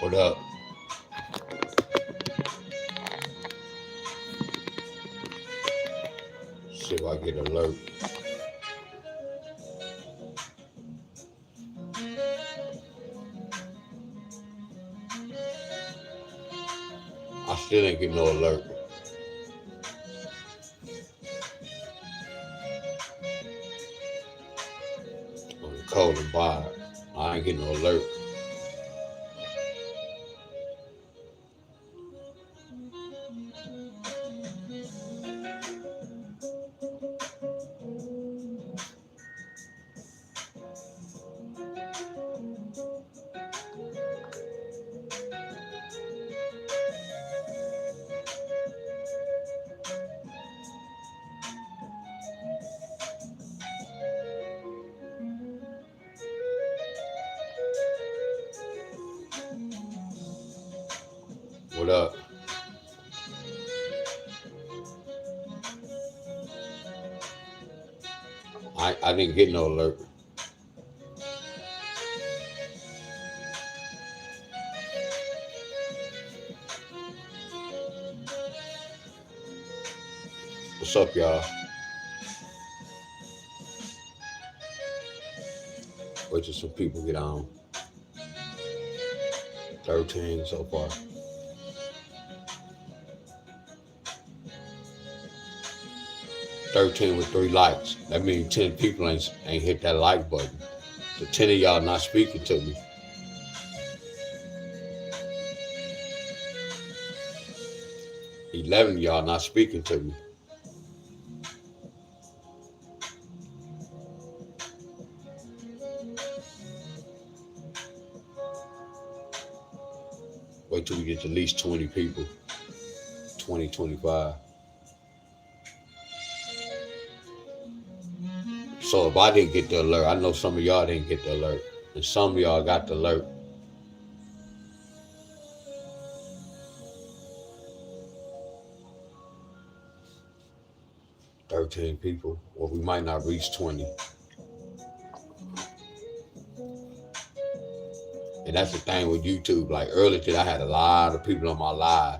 What up? See if I get alert. I still ain't get no alert. On the cold and bar. I ain't getting no alert. What up? I didn't get no alert. What's up, y'all? Wait till some people get on. 13 so far. 13 with 3 likes. That means 10 people ain't hit that like button. So 10 of y'all not speaking to me. $11 of y'all not speaking to me. Wait till we get to at least 20 people. 20, 25. So if I didn't get the alert, I know some of y'all didn't get the alert. And some of y'all got the alert. $13 people. Well, we might not reach 20. And that's the thing with YouTube. Like earlier today, I had a lot of people on my live.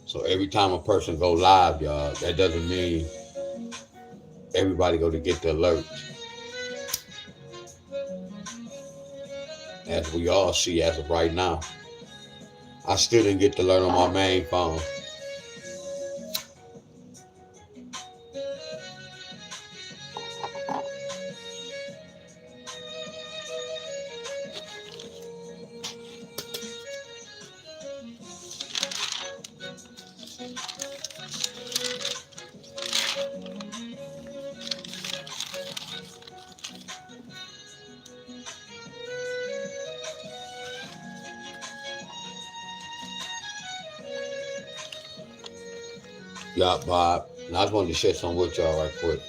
So every time a person go live, y'all, that doesn't mean everybody go to get the alert. As we all see as of right now. I still didn't get the alert on my main phone. Yeah, Bob. And I just wanted to share something with y'all right quick.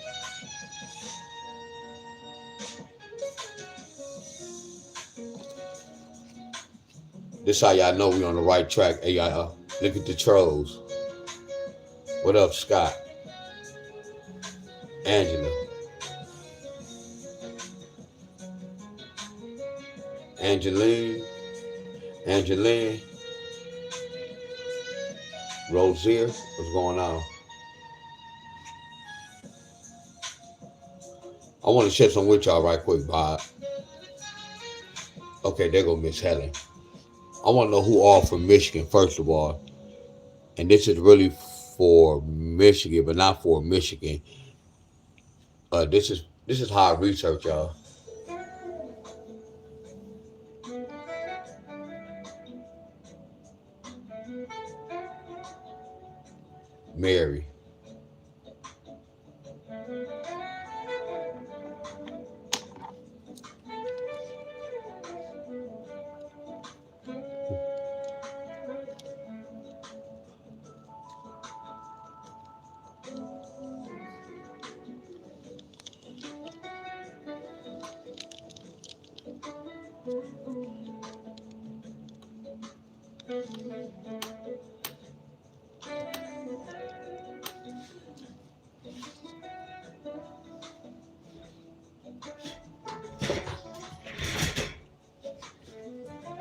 This how y'all know we on the right track. Hey, y'all, look at the trolls. What up, Scott? Angela. Angeline. Rosier. What's going on? I want to share something with y'all right quick, Bob. Okay, there go Miss Helen. I want to know who all from Michigan, first of all. And this is really for Michigan, but not for Michigan. This is how I research, y'all. Mary.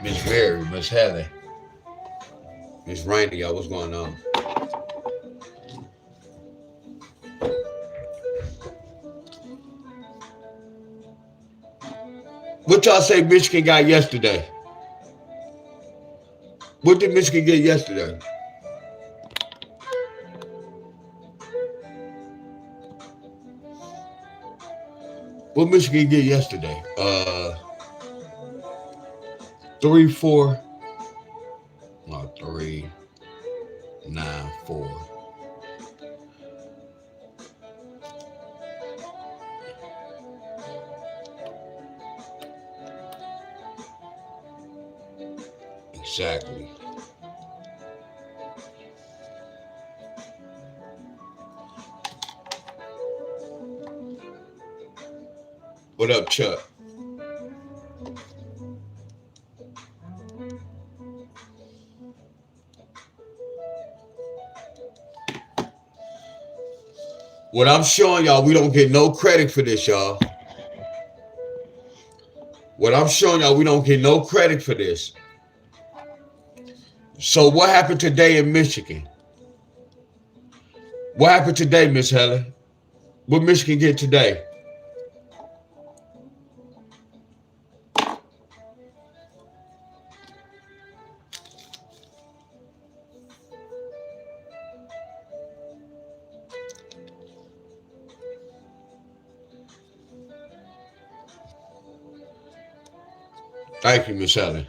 Miss Mary, Miss Helen. It's raining, y'all. What's going on? What y'all say Michigan got yesterday? What did Michigan get yesterday? What Michigan get yesterday? 3-4. No, 3-9-4. Exactly. What up, Chuck? What I'm showing y'all, we don't get no credit for this, y'all. What I'm showing y'all, we don't get no credit for this. So what happened today in Michigan? What happened today, Miss Helen? What Michigan get today? Thank you, Miss Helen.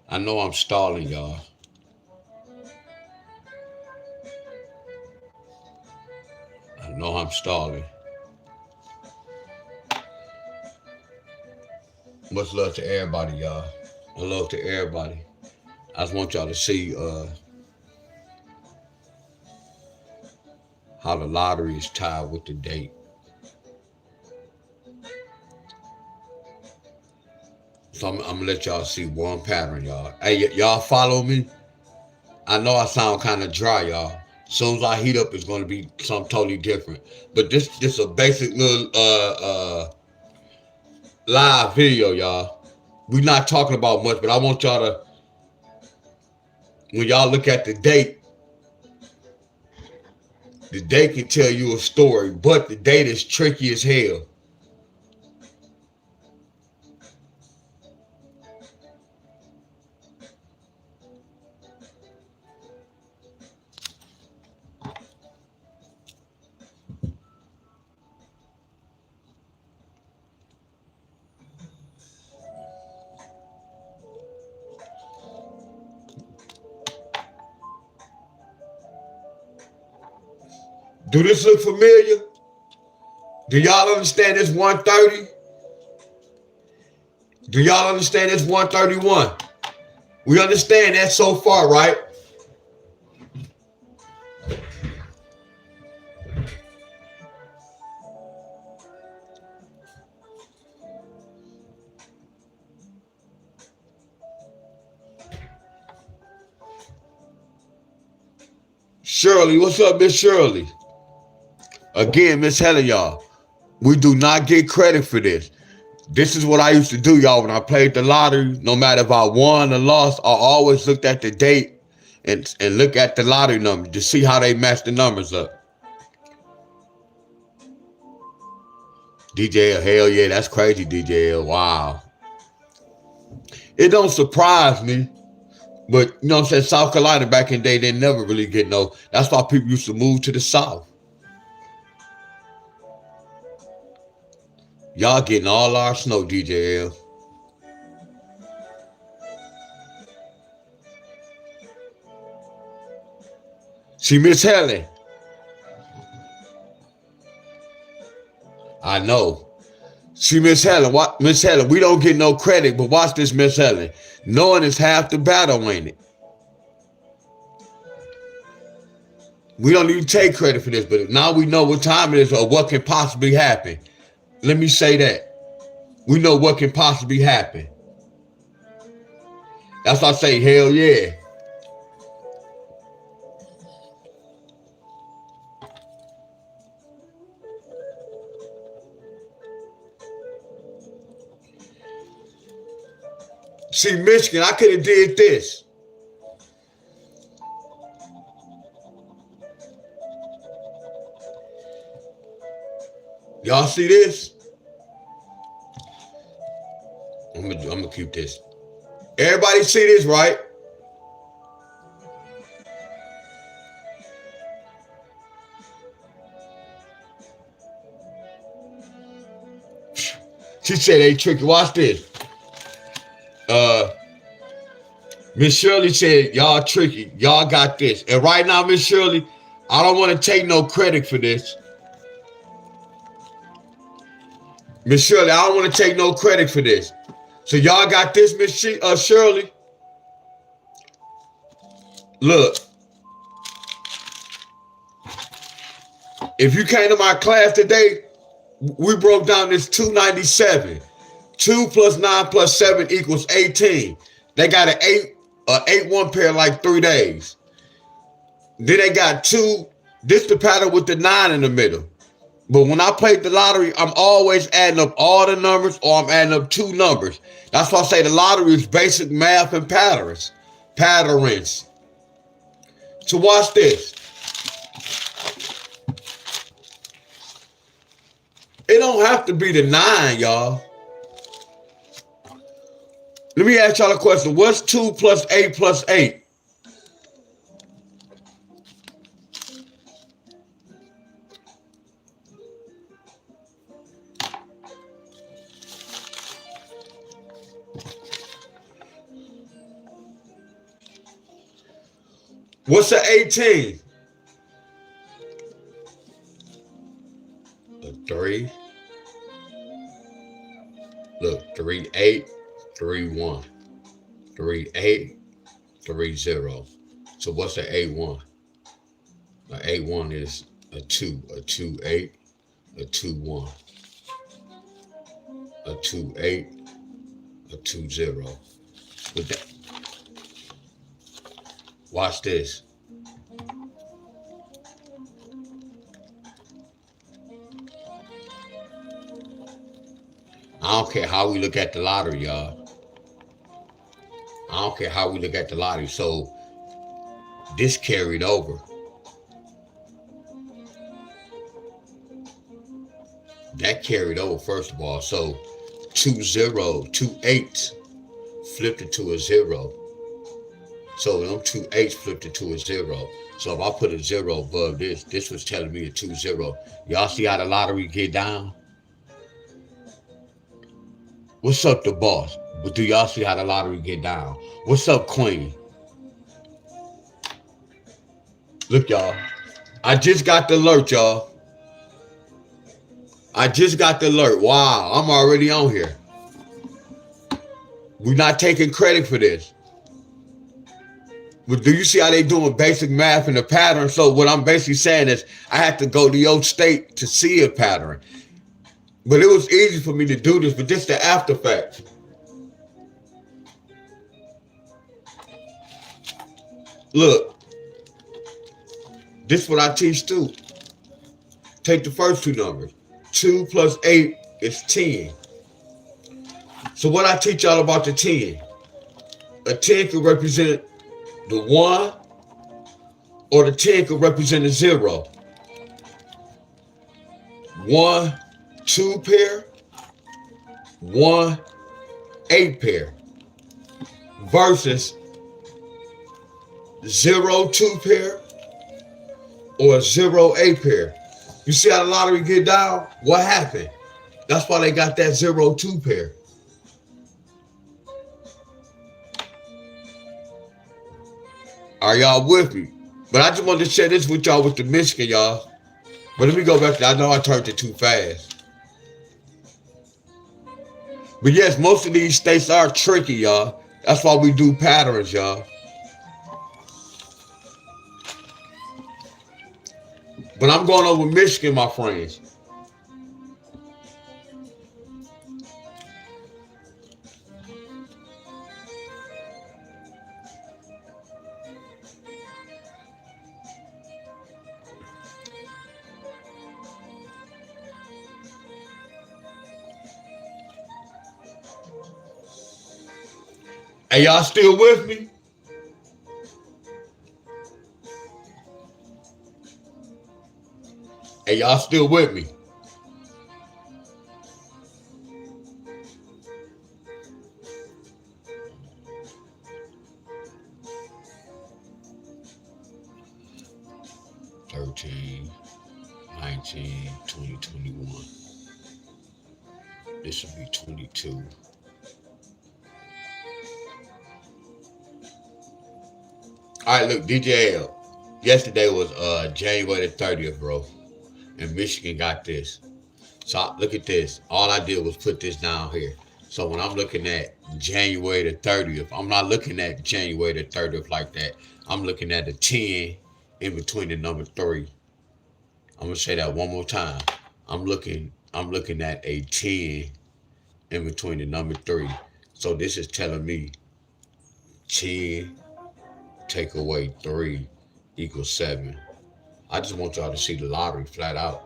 I know I'm stalling, y'all. I know I'm stalling. Much love to everybody, y'all. I love to everybody. I just want y'all to see how the lottery is tied with the date. So I'm gonna let y'all see one pattern, y'all. Hey, y'all follow me? I know I sound kind of dry, y'all. As soon as I heat up, it's gonna be something totally different. But this a basic little live video, y'all. We're not talking about much, but I want y'all to, when y'all look at the date can tell you a story, but the date is tricky as hell. Do this look familiar? Do y'all understand this 130? Do y'all understand this 131? We understand that so far, right? Shirley, what's up, Miss Shirley? Again, Miss Helen, y'all. We do not get credit for this. This is what I used to do, y'all. When I played the lottery, no matter if I won or lost, I always looked at the date and look at the lottery number to see how they match the numbers up. DJL, hell yeah, that's crazy, DJL. Wow. It don't surprise me, but you know what I'm saying? South Carolina back in the day, they never really get no. That's why people used to move to the South. Y'all getting all our snow, DJL. See, Miss Helen, I know. See, Miss Helen, Miss Helen, we don't get no credit, but watch this, Miss Helen. Knowing is half the battle, ain't it? We don't even take credit for this, but now we know what time it is or what can possibly happen. Let me say that. We know what can possibly happen. That's why I say, hell yeah. See, Michigan, I could have did this. Y'all see this? I'm gonna keep this. Everybody see this, right? She said they tricky. Watch this. Miss Shirley said, y'all tricky. Y'all got this. And right now, Miss Shirley, I don't want to take no credit for this. Miss Shirley, I don't want to take no credit for this. So y'all got this, Miss Shirley? Look. If you came to my class today, we broke down this 297. 2 plus 9 plus 7 equals 18. They got an 8-1 pair like 3 days. Then they got 2. This the pattern with the 9 in the middle. But when I played the lottery, I'm always adding up all the numbers or I'm adding up 2 numbers. That's why I say the lottery is basic math and patterns. Patterns. So watch this. It don't have to be the 9, y'all. Let me ask y'all a question. What's 2 plus 8 plus 8? What's an 18? A 3. Look, 3, 8, 3, 1. 3, 8, 3, 0. So what's an 8, 1? An 8, 1 is a 2, 8, a 2, 1. A 2, 8, a 2, 0. With that, watch this. I don't care how we look at the lottery, y'all. I don't care how we look at the lottery. So this carried over. That carried over, first of all. So 2 0, 2 8s flipped it to a 0. So them 2 8s flipped it to a 0. So if I put a 0 above this was telling me a 2 0. Y'all see how the lottery get down? What's up, the boss? But do y'all see how the lottery get down? What's up, Queen? Look, y'all. I just got the alert, y'all. I just got the alert. Wow, I'm already on here. We're not taking credit for this. But do you see how they doing basic math and the pattern? So what I'm basically saying is I had to go to your state to see a pattern. But it was easy for me to do this, but this the after fact. Look, this is what I teach too. Take the first 2 numbers. 2 plus 8 is 10. So what I teach y'all about the 10? A 10 could represent the 1, or the 10 could represent a 0. 1, 2 pair, 1, 8 pair, versus 0, 2 pair, or 0, 8 pair. You see how the lottery get down? What happened? That's why they got that 0, 2 pair. Are y'all with me? But I just wanted to share this with y'all with the Michigan, y'all. But let me go back to, I know I turned it too fast. But yes, most of these states are tricky, y'all. That's why we do patterns, y'all. But I'm going over Michigan, my friends. Hey, y'all still with me? Hey, y'all still with me? 13, 19, 20, 21. This will be 22. All right, look, DJL. Yesterday was January the 30th, bro. And Michigan got this. So look at this. All I did was put this down here. So when I'm looking at January the 30th, I'm not looking at January the 30th like that. I'm looking at the 10 in between the number 3. I'm gonna say that one more time. I'm looking at a 10 in between the number 3. So this is telling me 10 take away 3 equals 7. I just want y'all to see the lottery flat out.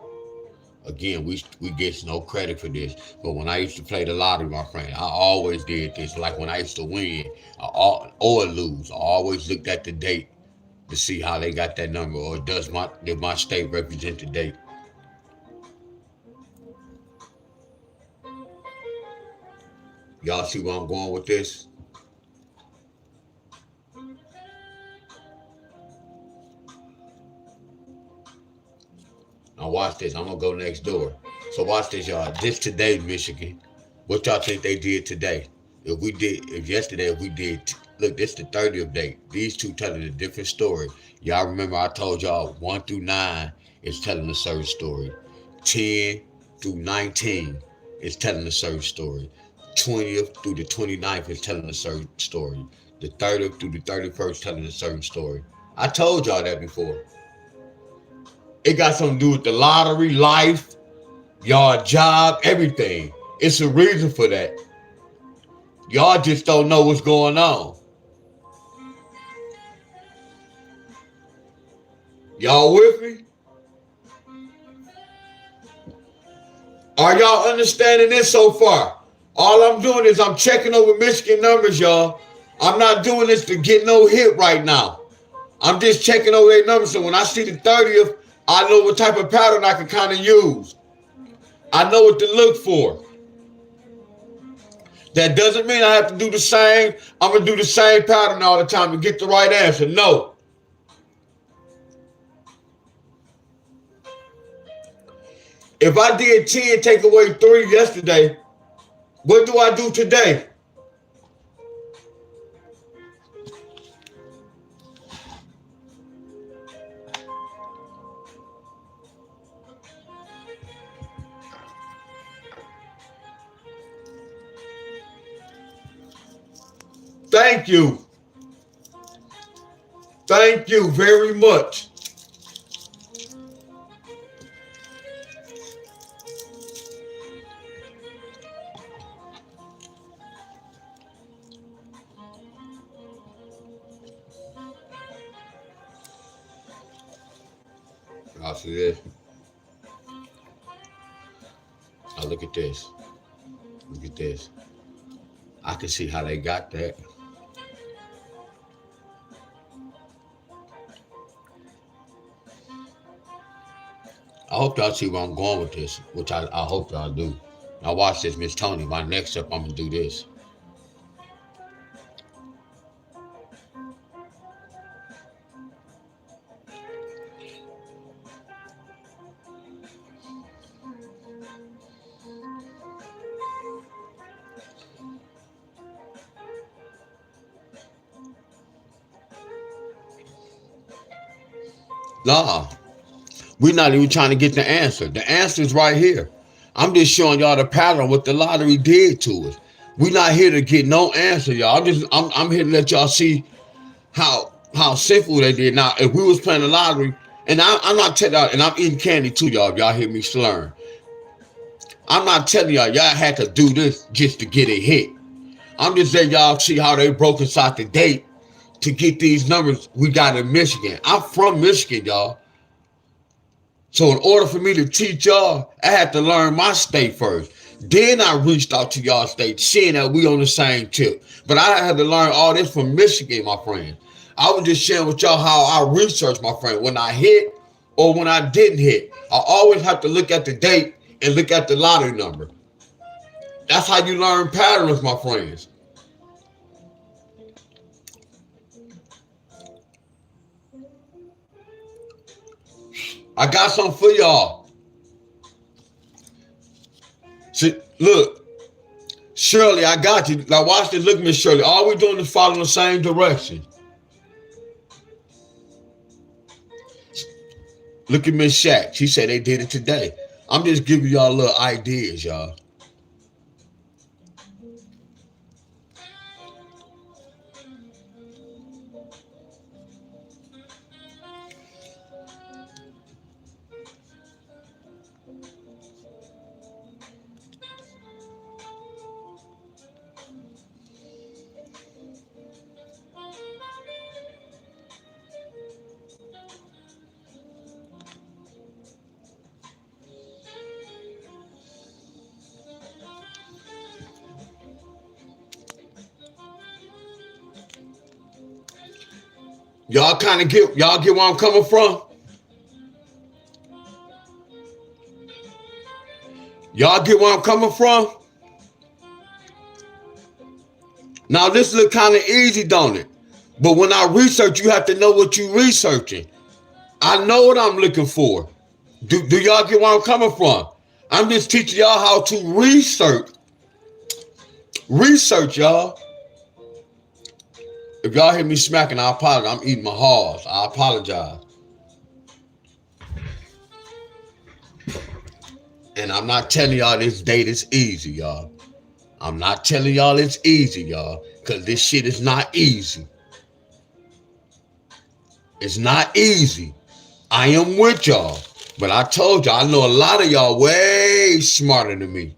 Again, we get no credit for this, but when I used to play the lottery, my friend, I always did this. Like when I used to win or lose, I always looked at the date to see how they got that number, or did my state represent the date? Y'all see where I'm going with this? Now watch this. I'm gonna go next door. So watch this, y'all. This today, Michigan. What y'all think they did today? If we did, look, this the 30th date. These two telling a different story. Y'all remember I told y'all 1 through 9 is telling a certain story. 10 through 19 is telling a certain story. 20th through the 29th is telling a certain story. The 30th through the 31st telling a certain story. I told y'all that before. It got something to do with the lottery, life, your job, everything. It's a reason for that. Y'all just don't know what's going on. Y'all with me? Are y'all understanding this so far? All I'm doing is I'm checking over Michigan numbers, y'all. I'm not doing this to get no hit right now. I'm just checking over their numbers. So when I see the 30th, I know what type of pattern I can kind of use. I know what to look for. That doesn't mean I have to do the same. I'm going to do the same pattern all the time to get the right answer. No. If I did 10 take away 3 yesterday, what do I do today? Thank you. Thank you very much. I'll see this. Now look at this. Look at this. I can see how they got that. I hope y'all see where I'm going with this, which I hope y'all do. Now watch this, Miss Tony. My next step, I'm going to do this. Nah, we're not even trying to get the answer. The answer is right here. I'm just showing y'all the pattern what the lottery did to us. We not here to get no answer, y'all. I'm here to let y'all see how simple they did. Now, if we was playing the lottery, and I'm not telling y'all, and I'm eating candy too, y'all. If y'all hear me slurring, I'm not telling y'all had to do this just to get a hit. I'm just letting y'all see how they broke inside the date to get these numbers we got in Michigan. I'm from Michigan, y'all. So in order for me to teach y'all, I had to learn my state first. Then I reached out to y'all state, seeing that we on the same tip. But I had to learn all this from Michigan, my friend. I was just sharing with y'all how I researched, my friend. When I hit or when I didn't hit, I always have to look at the date and look at the lottery number. That's how you learn patterns, my friends. I got something for y'all. See, look, Shirley, I got you. Now watch this. Look, Miss Shirley. All we doing is following the same direction. Look at Miss Shack. She said they did it today. I'm just giving y'all little ideas, y'all. Y'all get where I'm coming from? Y'all get where I'm coming from? Now this look kind of easy, don't it? But when I research, you have to know what you're researching. I know what I'm looking for. Do y'all get where I'm coming from? I'm just teaching y'all how to research. Research, y'all. If y'all hear me smacking, I apologize. I'm eating my halls. I apologize. And I'm not telling y'all this date is easy, y'all. I'm not telling y'all it's easy, y'all. Because this shit is not easy. It's not easy. I am with y'all. But I told y'all, I know a lot of y'all way smarter than me.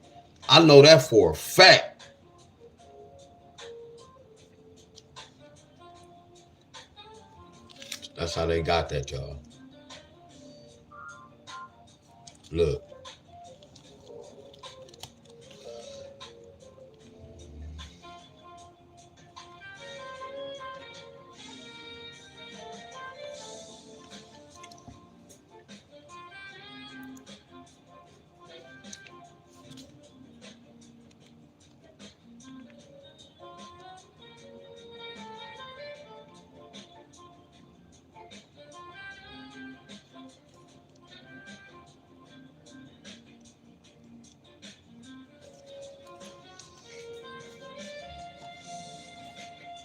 I know that for a fact. That's how they got that, y'all. Look.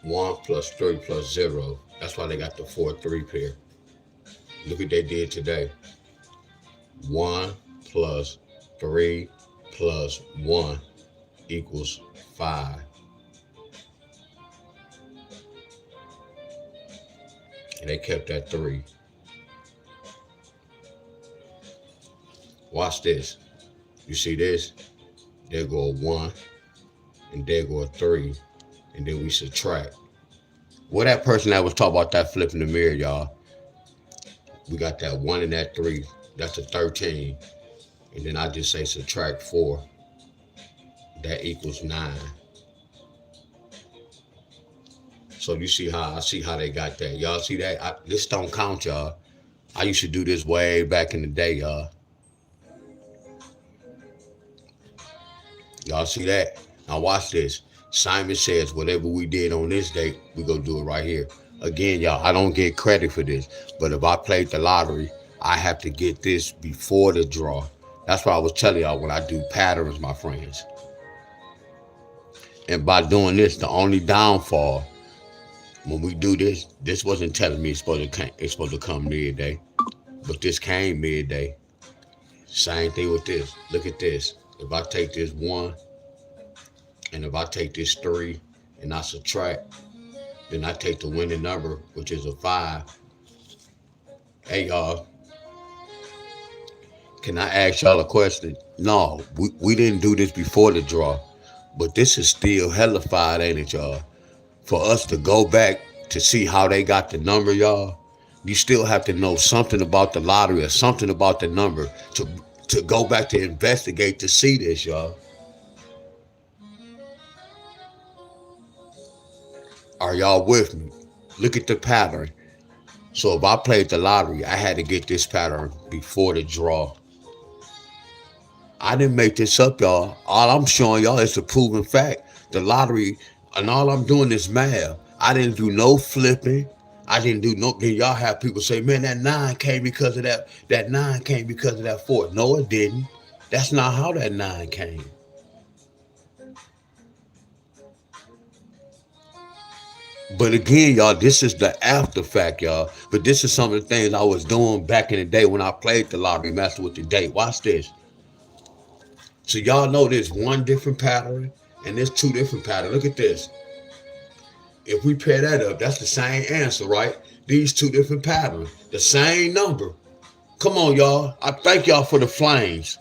1 plus 3 plus 0. That's why they got the 4-3 pair. Look what they did today. 1 plus 3 plus 1 equals 5. And they kept that 3. Watch this. You see this? There go a 1, and there go a 3, and then we subtract. Well, that person that was talking about that flipping the mirror, y'all, we got that 1 and that 3. That's a 13. And then I just say subtract 4. That equals 9. So you see how they got that. Y'all see that? This don't count, y'all. I used to do this way back in the day, y'all. Y'all see that? Now watch this. Simon says whatever we did on this date, we gonna do it right here. Again, y'all, I don't get credit for this, but if I played the lottery, I have to get this before the draw. That's why I was telling y'all when I do patterns, my friends. And by doing this, the only downfall, when we do this, this wasn't telling me it's supposed to come midday, but this came midday. Same thing with this. Look at this. If I take this 1 And if I take this 3 and I subtract, then I take the winning number, which is a 5. Hey, y'all, can I ask y'all a question? No, we didn't do this before the draw, but this is still hellified, ain't it, y'all? For us to go back to see how they got the number, y'all, you still have to know something about the lottery or something about the number to go back to investigate to see this, y'all. Are y'all with me? Look at the pattern. So if I played the lottery, I had to get this pattern before the draw. I didn't make this up, y'all. All I'm showing y'all is the proven fact. The lottery, and all I'm doing is math. I didn't do no flipping. I didn't do no. Then y'all have people say, "Man, that 9 came because of that. That 9 came because of that 4." No, it didn't. That's not how that 9 came. But again, y'all, this is the after fact, y'all. But this is some of the things I was doing back in the day when I played the lottery, messing with the date. Watch this. So y'all know there's one different pattern and there's two different patterns. Look at this. If we pair that up, that's the same answer, right? These two different patterns, the same number. Come on, y'all. I thank y'all for the flames.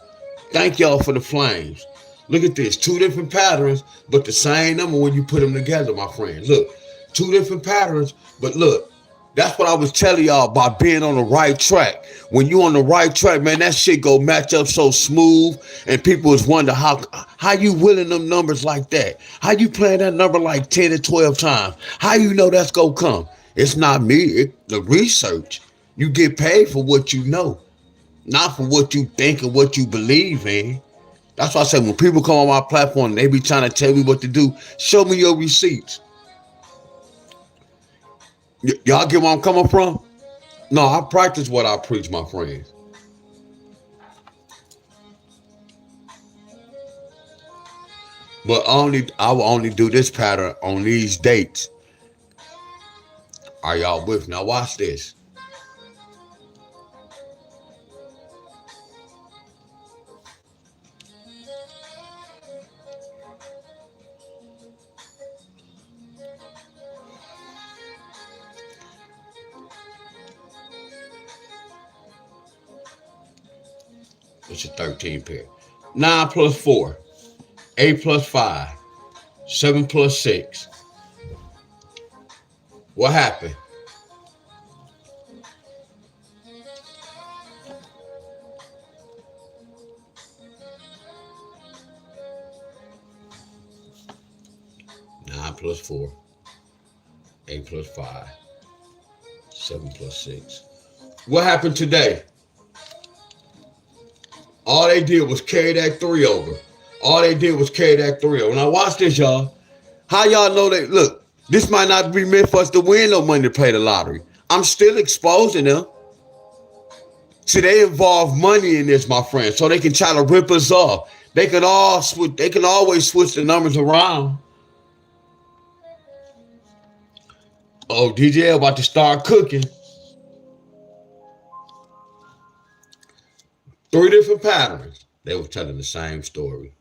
Thank y'all for the flames. Look at this. Two different patterns, but the same number when you put them together, my friend. Look, two different patterns, but look, that's what I was telling y'all about being on the right track. When you on the right track, man, that shit go match up so smooth, and people was wonder how you willing them numbers like that. How you playing that number like 10 to 12 times? How you know that's gonna come? It's not me. The research. You get paid for what you know, not for what you think or what you believe in. That's why I say when people come on my platform, they be trying to tell me what to do. Show me your receipts. Y'all get where I'm coming from? No, I practice what I preach, my friends. But I will only do this pattern on these dates. Are y'all with me? Now watch this. It's a 13 pair. 9 plus 4. 8 plus 5. 7 plus 6. What happened? 9 plus 4. 8 plus 5. 7 plus 6. What happened today? All they did was carry that 3 over. All they did was carry that 3 over. Now watch this, y'all. How y'all know that? Look, this might not be meant for us to win no money to play the lottery. I'm still exposing them. See, they involve money in this, my friend, so they can try to rip us off. They can always switch the numbers around. Oh, DJ about to start cooking. Three different patterns. They were telling the same story.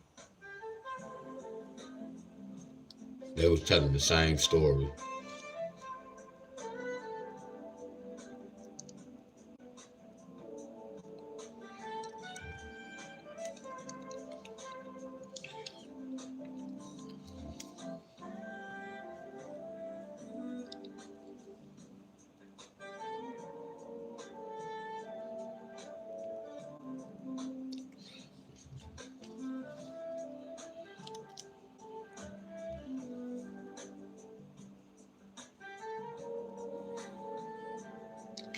They was telling the same story.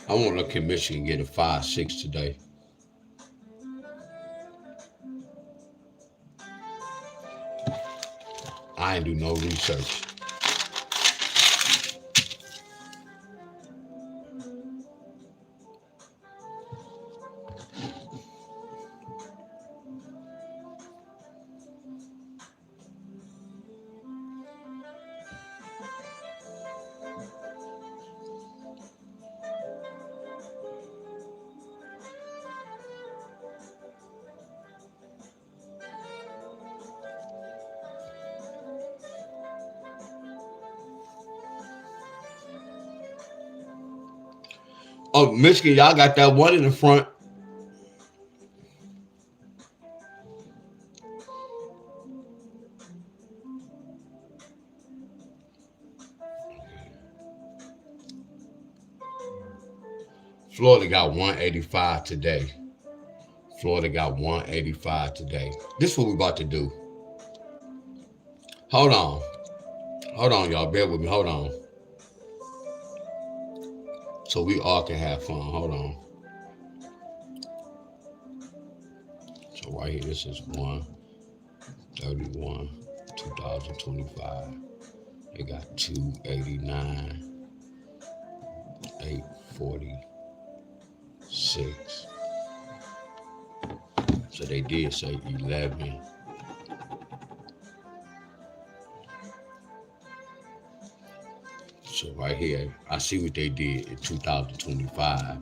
I want to look at Michigan get a 5-6 today. I ain't do no research. know, Michigan, y'all got that one in the front. Florida got 185 today. Florida got 185 today. This is what we about to do. Hold on. Hold on, y'all. Bear with me. Hold on. So we all can have fun. Hold on. So right here, this is 131, 2025. They got 289, 846. So they did say 11. So right here, I see what they did in 2025.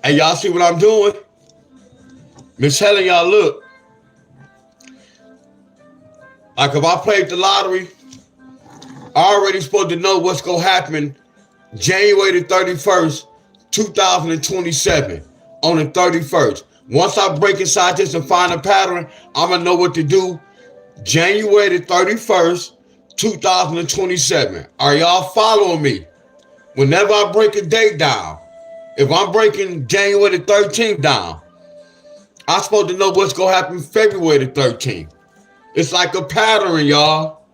Hey, y'all see what I'm doing? Miss Helen, y'all look. Like if I played the lottery, I already supposed to know what's going to happen January the 31st, 2027 on the 31st. Once I break inside this and find a pattern, I'm going to know what to do January the 31st, 2027. Are y'all following me? Whenever I break a date down, if I'm breaking January the 13th down, I'm supposed to know what's going to happen February the 13th. It's like a pattern, y'all.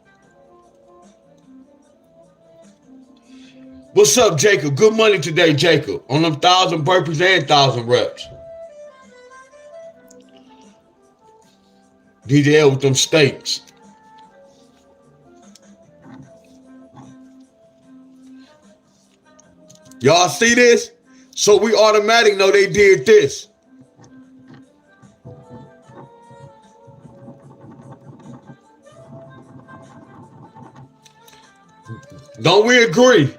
What's up, Jacob? Good money today, Jacob. On them 1,000 burpees and 1,000 reps. DJL with them steaks. Y'all see this? So we automatically know they did this. Don't we agree?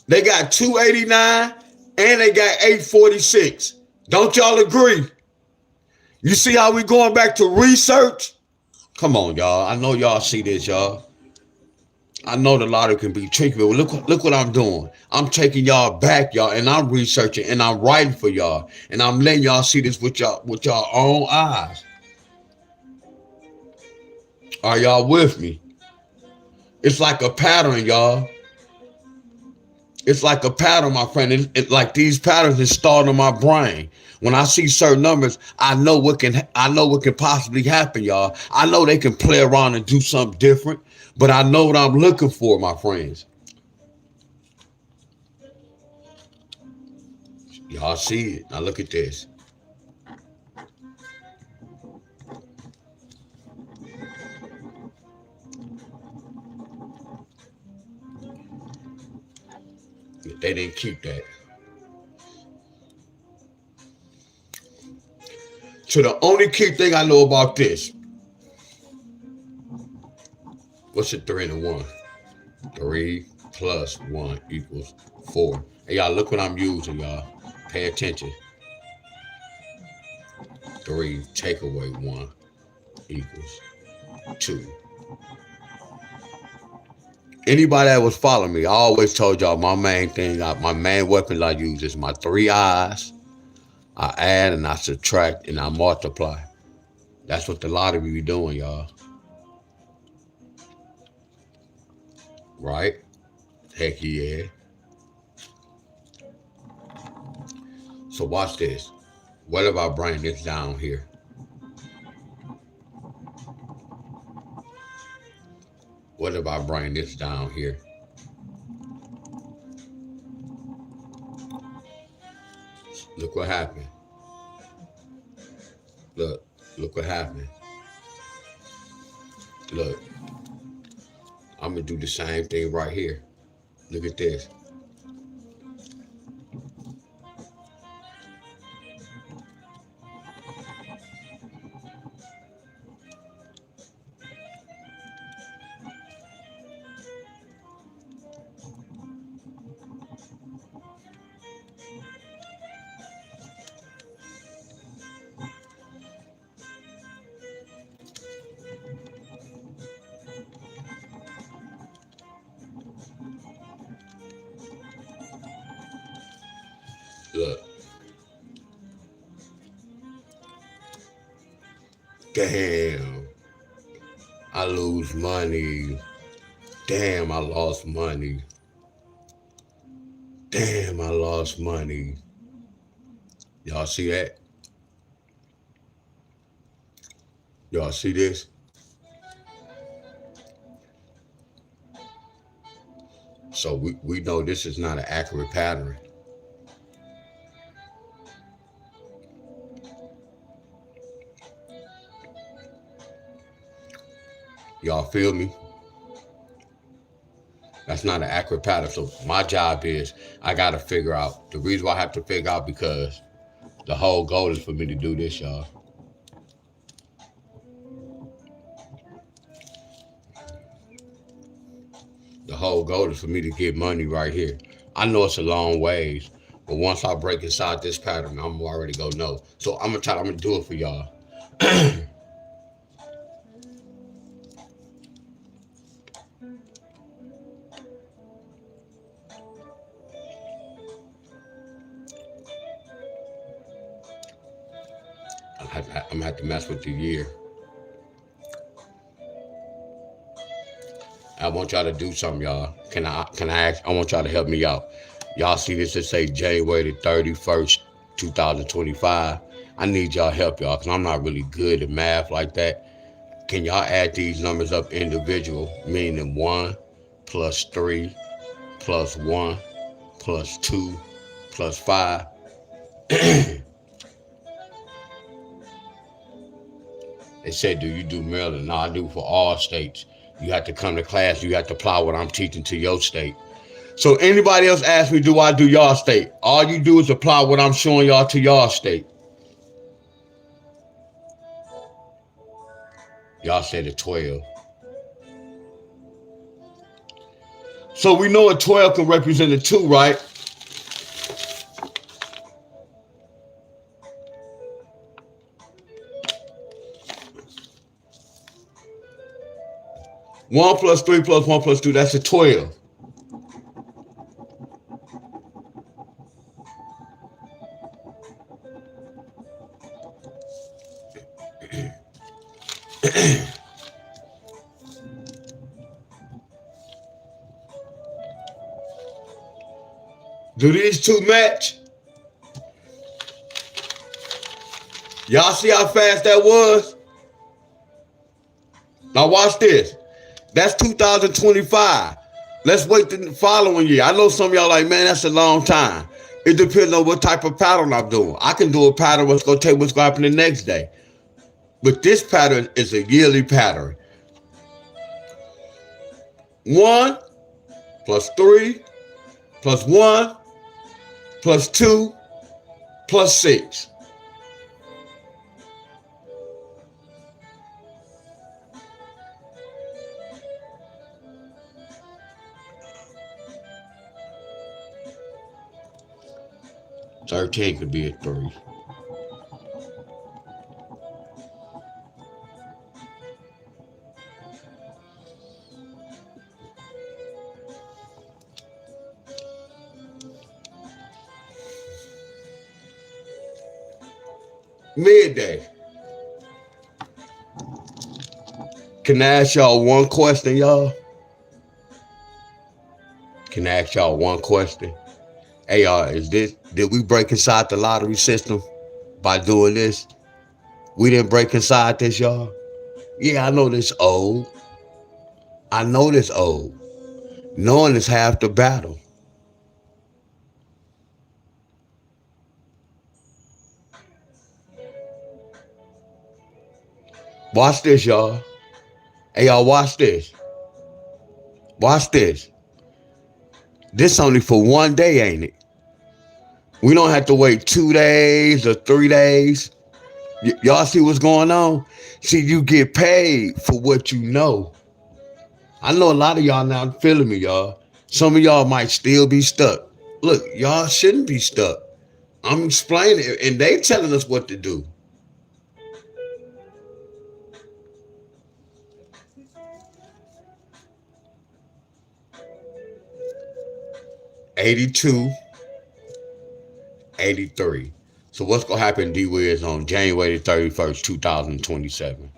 They got 289 and they got 846. Don't y'all agree? You see how we going back to research? Come on, y'all. I know y'all see this, y'all. I know the lottery can be tricky, but look what I'm doing. I'm taking y'all back, y'all, and I'm researching and I'm writing for y'all. And I'm letting y'all see this with y'all own eyes. Are y'all with me? It's like a pattern, y'all. It's like a pattern, my friend. It's like these patterns installed in my brain. When I see certain numbers, I know what can possibly happen, y'all. I know they can play around and do something different, but I know what I'm looking for, my friends. Y'all see it. Now look at this. They didn't keep that. So the only key thing I know about this, what's the 3 and a 1? 3 plus 1 equals 4. Hey, y'all, look what I'm using, y'all. Pay attention. 3 take away 1 equals 2. Anybody that was following me, I always told y'all my main thing, my main weapons I use is my 3 eyes. I add and I subtract and I multiply. That's what the lottery be doing, y'all. Right? Heck yeah. So watch this. What if I bring this down here? What if I bring this down here? Look what happened. Look what happened. Look, I'm gonna do the same thing right here. Look at this. Look, damn, I lose money. Damn, I lost money. Damn, I lost money. Y'all see that? Y'all see this? So we know this is not an accurate pattern. Y'all feel me? That's not an accurate pattern. So my job is I gotta figure out the reason why I have to figure out because the whole goal is for me to do this, y'all. The whole goal is for me to get money right here. I know it's a long ways, but once I break inside this pattern, I'm already gonna know. So I'm gonna do it for y'all. I'm gonna have to mess with the year. I want y'all to do something, y'all. Can I ask? I want y'all to help me out. Y'all see this to say January the 31st, 2025. I need y'all help, y'all, because I'm not really good at math like that. Can y'all add these numbers up individual, meaning 1 plus 3 plus 1 plus 2 plus 5? They said, do you do Maryland? No, I do for all states. You have to come to class. You have to apply what I'm teaching to your state. So anybody else ask me, do I do y'all state? All you do is apply what I'm showing y'all to y'all state. Y'all said a 12. So we know a 12 can represent a 2, right? One plus 3 plus 1 plus 2, that's a 12. Do these two match? Y'all see how fast that was? Now watch this. That's 2025. Let's wait the following year. I know some of y'all like, man, that's a long time. It depends on what type of pattern I'm doing. I can do a pattern what's going to take what's going to happen the next day. But this pattern is a yearly pattern. 1 plus 3 plus 1 plus 2 plus 6. Thirteen could be a 3. Midday. Can I ask y'all one question, y'all? Can I ask y'all one question? Hey, y'all, did we break inside the lottery system by doing this? We didn't break inside this, y'all. Yeah, I know this old. I know this old. Knowing is half the battle. Watch this, y'all. Hey, y'all, watch this. Watch this. This only for one day, ain't it? We don't have to wait 2 days or 3 days. Y'all see what's going on? See, you get paid for what you know. I know a lot of y'all now feeling me, y'all. Some of y'all might still be stuck. Look, y'all shouldn't be stuck. I'm explaining it, and they telling us what to do. 82, 83. So what's gonna happen, D Wiz, on January 31st, 2027?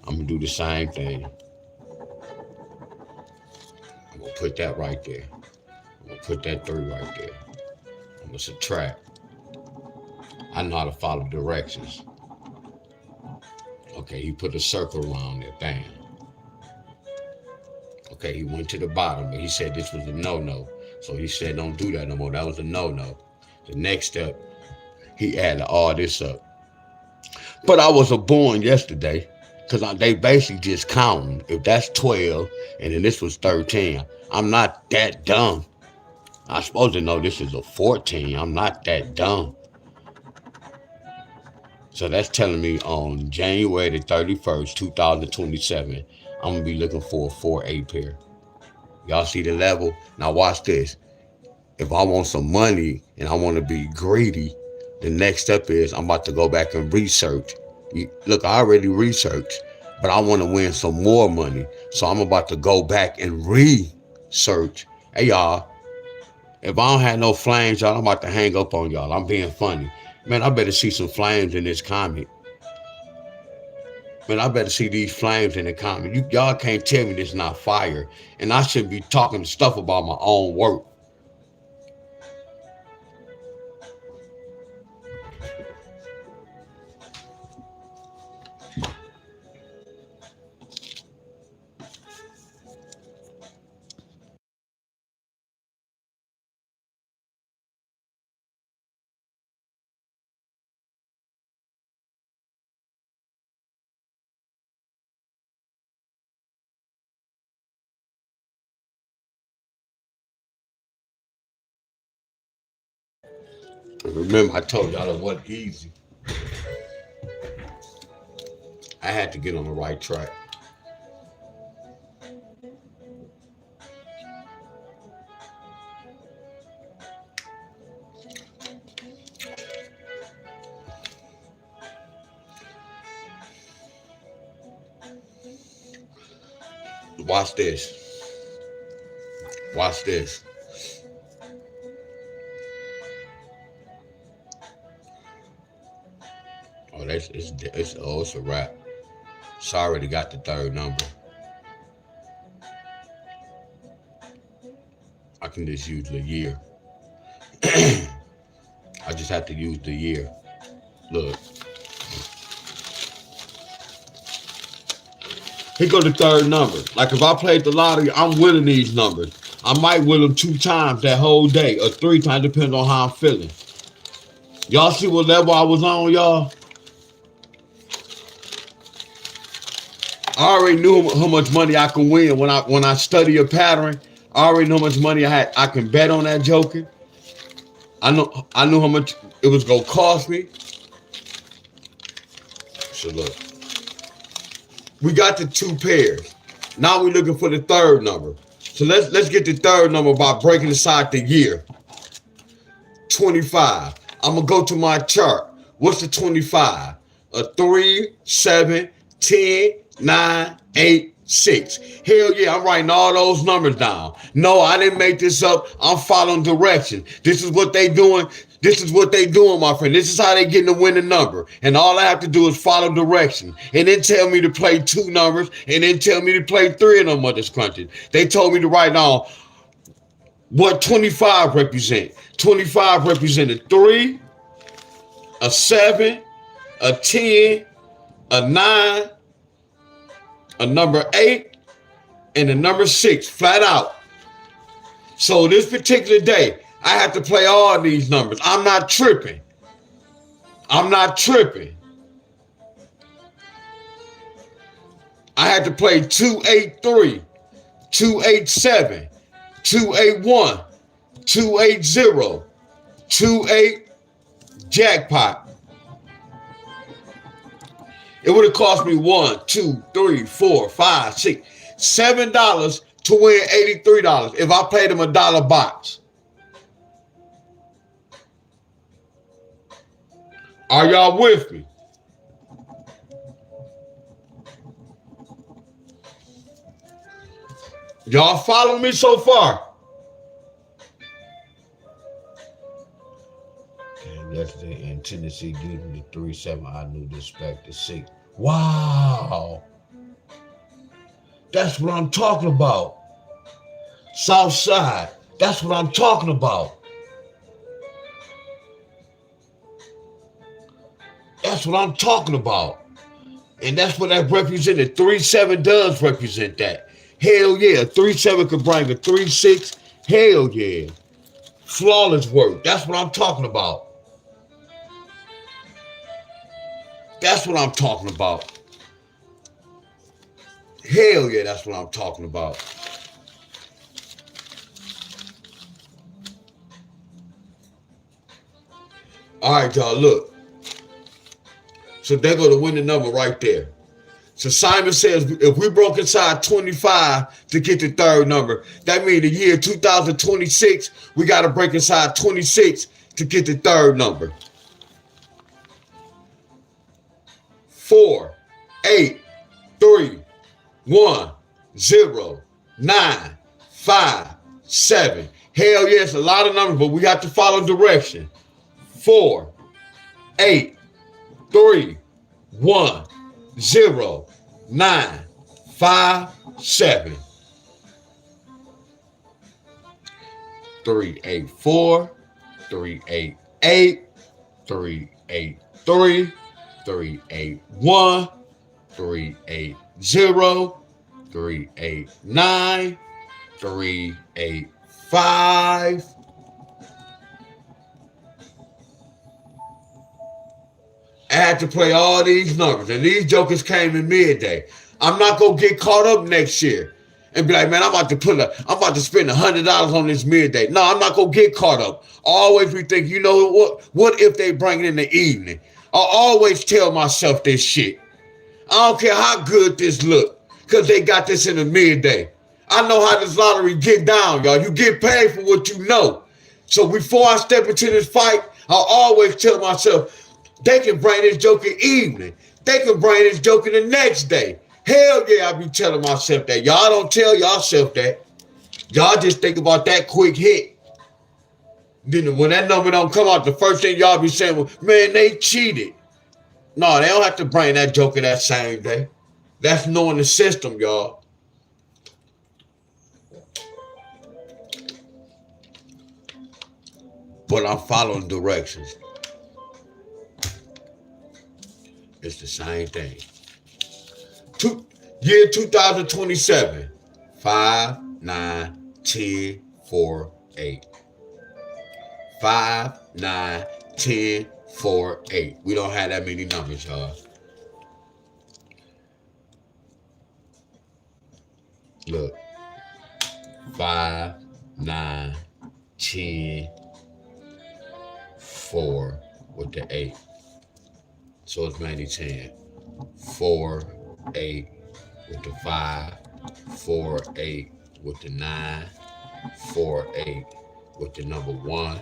I'm gonna do the same thing. I'm gonna put that right there. I'm gonna put that 3 right there. I'm gonna subtract. I know how to follow directions. Okay, he put a circle around it. Bam. Okay, he went to the bottom, but he said this was a no-no. So he said don't do that no more. That was a no-no. The next step, he added all this up. But I wasn't born yesterday, because they basically just counting. If that's 12 and then this was 13, I'm not that dumb. I'm supposed to know this is a 14. I'm not that dumb. So that's telling me on January the 31st, 2027, I'm going to be looking for a 4-8 pair. Y'all see the level? Now watch this. If I want some money and I want to be greedy, the next step is I'm about to go back and research. Look, I already researched, but I want to win some more money. So I'm about to go back and research. Hey, y'all, if I don't have no flames, y'all, I'm about to hang up on y'all. I'm being funny. Man, I better see some flames in this comment. Man, I better see these flames in the comment. Y'all can't tell me this is not fire. And I should be talking stuff about my own work. Remember, I told y'all it wasn't easy. I had to get on the right track. Watch this. Watch this. Oh, it's a wrap. Sorry, they got the third number. I can just use the year. I just have to use the year. Look. Here go the third number. Like if I played the lottery, I'm winning these numbers. I might win them 2 times that whole day or 3 times, depending on how I'm feeling. Y'all see what level I was on, y'all? I already knew how much money I can win when I study a pattern. I already know how much money I can bet on that joker. I knew how much it was gonna cost me. So look, we got the 2 pairs. Now we're looking for the third number. So let's get the third number by breaking aside the year. 25. I'm gonna go to my chart. What's the 25? A 3, 7, 10, 9, 8, 6. Hell yeah, I'm writing all those numbers down. No, I didn't make this up. I'm following direction. This is what they doing. This is what they doing, my friend. This is how they getting to win the number. And all I have to do is follow direction. And then tell me to play 2 numbers. And then tell me to play 3 of them mother's crunches. They told me to write down what 25 represent. 25 represented 3, a 7, a 10, a 9, a number 8, and a number 6, flat out. So this particular day, I have to play all these numbers. I'm not tripping. I'm not tripping. I had to play 283, 287, 281, 280, 28 jackpot. It would have cost me $1, 2, 3, 4, 5, 6, $7 to win $83 if I played them $1 box. Are y'all with me? Y'all follow me so far? Tennessee due to the 3-7. I knew to expect the 6. Wow. That's what I'm talking about. South Side. That's what I'm talking about. That's what I'm talking about. And that's what that represented. 3-7 does represent that. Hell yeah. 3-7 could bring a 3-6. Hell yeah. Flawless work. That's what I'm talking about. That's what I'm talking about. Hell yeah, that's what I'm talking about. All right, y'all, look. So they're going to win the number right there. So Simon says if we broke inside 25 to get the third number, that means the year 2026, we got to break inside 26 to get the third number. 4, 8, 3, 1, 0, 9, 5, 7. Hell yeah, it's a lot of numbers, but we got to follow direction. 4, 8, 3, 1, 0, 9, 5, 7. 3, 8, 4, 3, 8, 8, 3, 8, 3, 3, 8, 1, 3, 8, 0, 3, 8, 9, 3, 8, 5. I had to play all these numbers, and these jokers came in midday. I'm not gonna get caught up next year and be like, man, I'm about to spend $100 on this midday. No, I'm not gonna get caught up. I always be thinking, you know what? What if they bring it in the evening? I always tell myself this shit. I don't care how good this look, because they got this in the midday. I know how this lottery get down, y'all. You get paid for what you know. So before I step into this fight, I always tell myself, they can bring this joke in evening. They can bring this joke in the next day. Hell yeah, I be telling myself that. Y'all don't tell yourself that. Y'all just think about that quick hit. Then when that number don't come out, the first thing y'all be saying, well, man, they cheated. No, they don't have to bring that joke in that same day. That's knowing the system, y'all. But I'm following directions. It's the same thing. Year 2027. 5, 9, 10, 4, 8. 5, 9, 10, 4, 8. We don't have that many numbers, y'all. Look. 5, 9, 10, 4 with the 8. So it's mainly 10. 4, 8 with the 5. 4, 8 with the 9. 4, 8 with the number 1.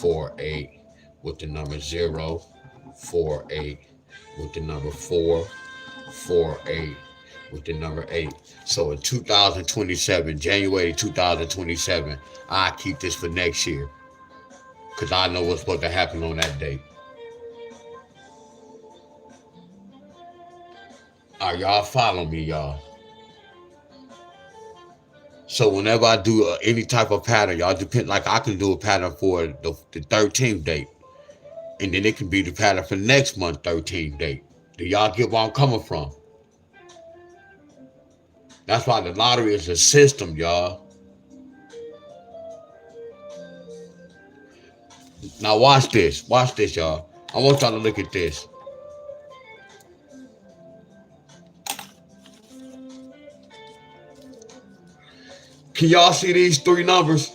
4, 8 with the number 0. 4, 8 with the number 4. 4, 8 with the number 8. So in 2027, January 2027, I keep this for next year. Because I know what's supposed to happen on that date. All right, y'all follow me, y'all. So whenever I do any type of pattern, y'all depend, like I can do a pattern for the 13th date. And then it can be the pattern for next month, 13th date. Do y'all get where I'm coming from? That's why the lottery is a system, y'all. Now watch this. Watch this, y'all. I want y'all to look at this. Can y'all see these three numbers?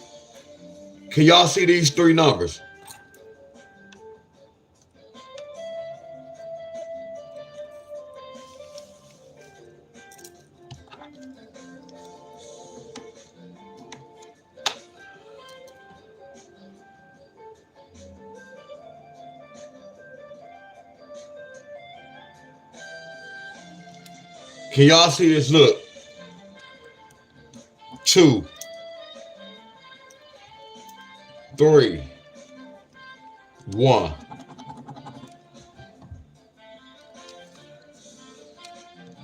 Can y'all see these three numbers? Can y'all see this? Look. 2, 3, 1.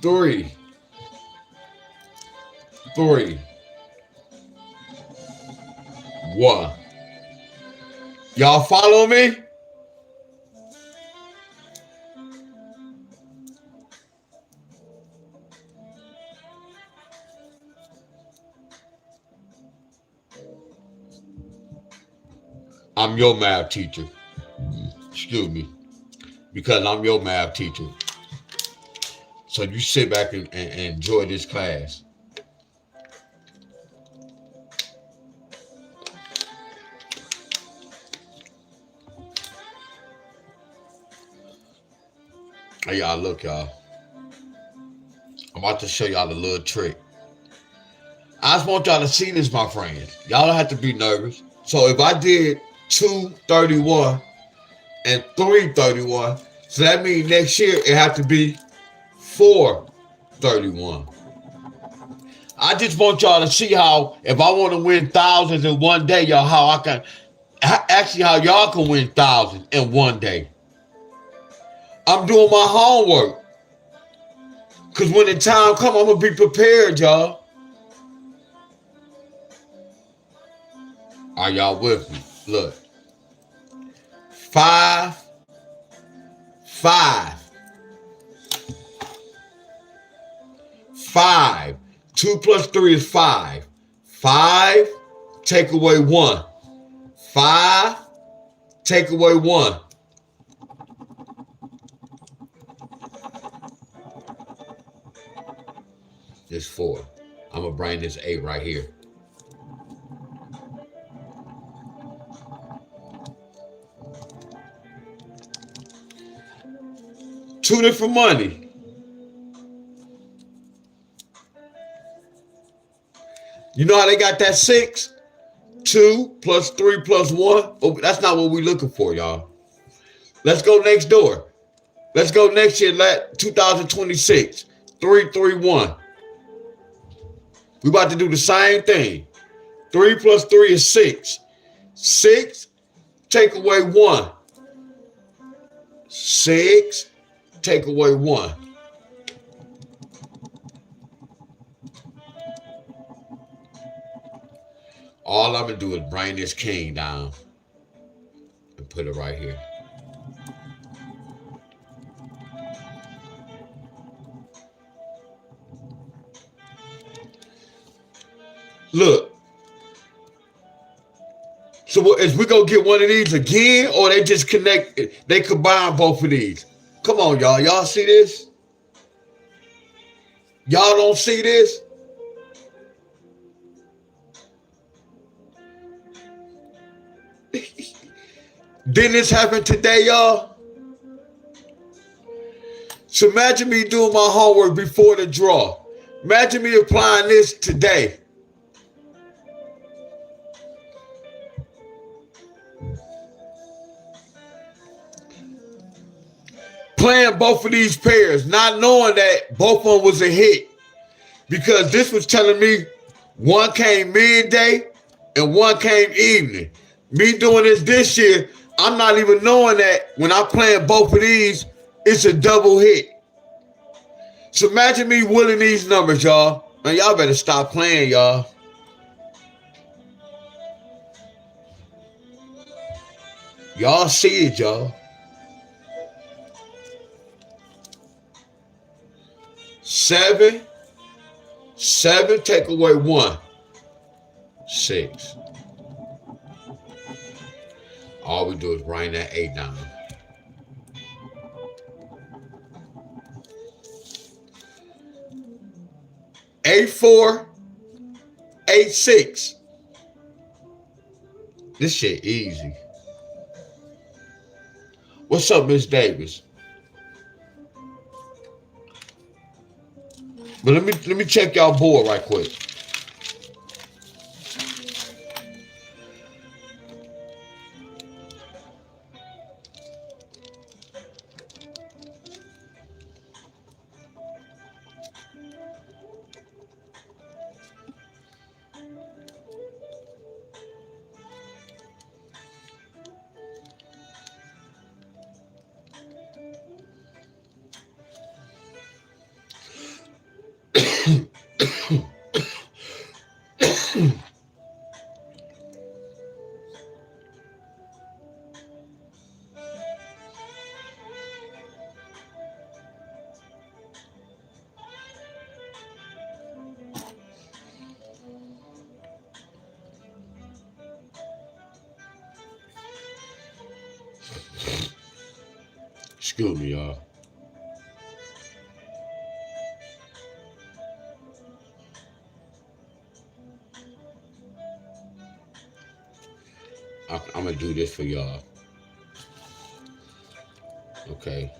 3, 3, 1. Y'all follow me? I'm your math teacher. Excuse me. Because I'm your math teacher. So you sit back and enjoy this class. Hey, y'all, look, y'all. I'm about to show y'all a little trick. I just want y'all to see this, my friends. Y'all don't have to be nervous. So if I did 231 and 331, so that means next year it have to be 431. I just want y'all to see how, if I want to win thousands in one day, y'all, how I can, actually how y'all can win thousands in one day. I'm doing my homework. Because when the time comes, I'm going to be prepared, y'all. Are y'all with me? Look. 5, 5, 5. 2 plus 3 is 5. 5, take away 1. 5, take away 1. It's 4. I'm going to bring this 8 right here. Two different money. You know how they got that 6? 2 plus 3 plus 1. Oh, that's not what we're looking for, y'all. Let's go next door. Let's go next year, 2026. 331. We're about to do the same thing. 3 plus 3 is 6. 6, take away 1. 6, take away 1. All I'm going to do is bring this king down and put it right here. Look. So is we going to get one of these again, or they just connect, they combine both of these? Come on, y'all. Y'all see this? Y'all don't see this? Didn't this happen today, y'all? So imagine me doing my homework before the draw. Imagine me applying this today. Playing both of these pairs, not knowing that both of them was a hit. Because this was telling me one came midday and one came evening. Me doing this year, I'm not even knowing that when I'm playing both of these, it's a double hit. So imagine me winning these numbers, y'all. Man, y'all better stop playing, y'all. Y'all see it, y'all. 7, 7, take away 1. 6. All we do is bring that 8 down. 8, 4, 8, 6. This shit easy. What's up, Miss Davis? But let me check y'all board right quick. Excuse me, y'all. I'm gonna do this for y'all. Okay.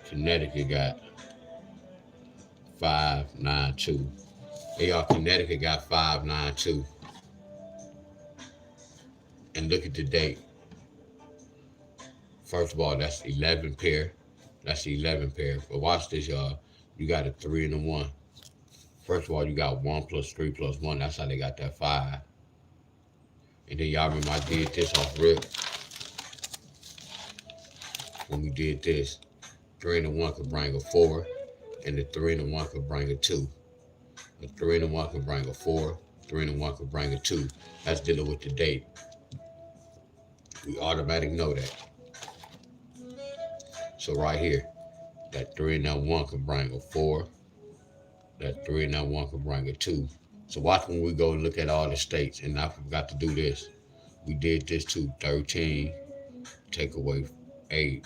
Connecticut got 592. Hey, y'all, Connecticut got 592. And look at the date. First of all, that's 11 pair. That's the 11 pair. But watch this, y'all. You got a 3 and a 1. First of all, you got 1 plus 3 plus 1. That's how they got that 5. And then y'all remember I did this off rip when we did this. 3 and a 1 could bring a 4. And the 3 and a 1 could bring a 2. The 3 and a 1 could bring a 4. 3 and a 1 could bring a 2. That's dealing with the date. We automatically know that. So right here, that 3 and that 1 can bring a 4. That 3 and that 1 can bring a 2. So watch when we go and look at all the states. And I forgot to do this. We did this too. 13, take away 8.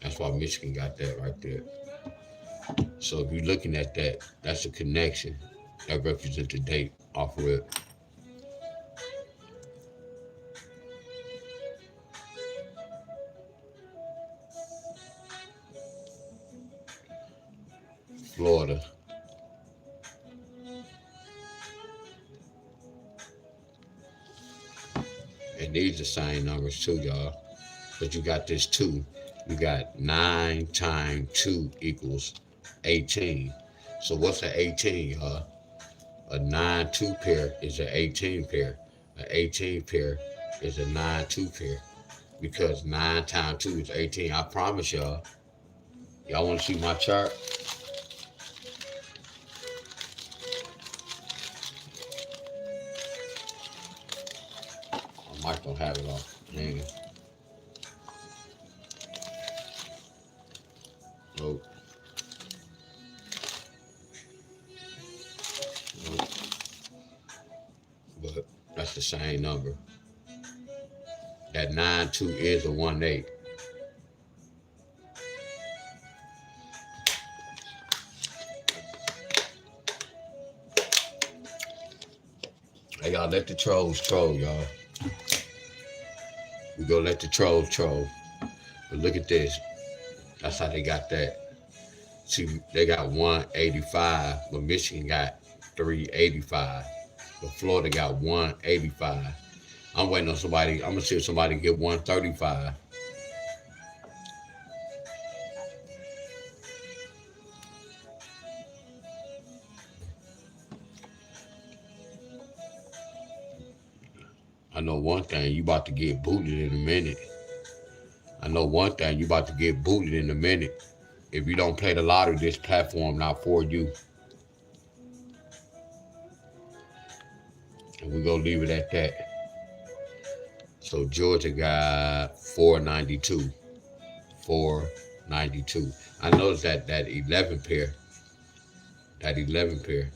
That's why Michigan got that right there. So if you're looking at that, that's a connection that represents the date off rip. Florida. And these are same numbers too, y'all. But you got this 2. You got 9 times 2 equals 18. So what's an 18, y'all? A 9-2 pair is an 18 pair. An 18 pair is a 9-2 pair. Because 9 times 2 is 18. I promise y'all. Y'all want to see my chart? I might don't have it off. Hang on. Nope. Nope. But that's the same number. That 9-2 is a 1-8. Hey, y'all, let the trolls troll, y'all. We gonna let the trolls troll. But look at this. That's how they got that. See, they got 185, but Michigan got 385. But Florida got 185. I'm waiting on somebody. I'm gonna see if somebody get 135. I know one thing, you about to get booted in a minute. I know one thing, you about to get booted in a minute. If you don't play the lottery, this platform not for you. And we're gonna leave it at that. So Georgia got 492. 492. I noticed that 11 pair. That 11 pair.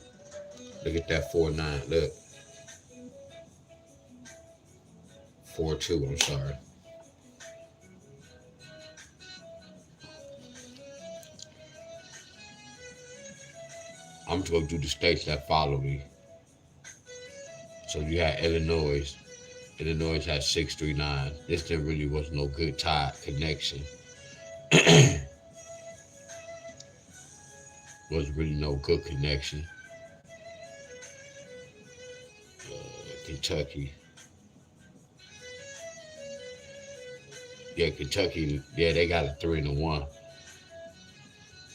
Look at that 49. Look. 42, I'm sorry. I'm just gonna do the states that follow me. So you had Illinois. Illinois had 639. This there really was no good tie connection. Was really no good connection. Kentucky. Yeah, Kentucky. Yeah, they got a 3 and a 1.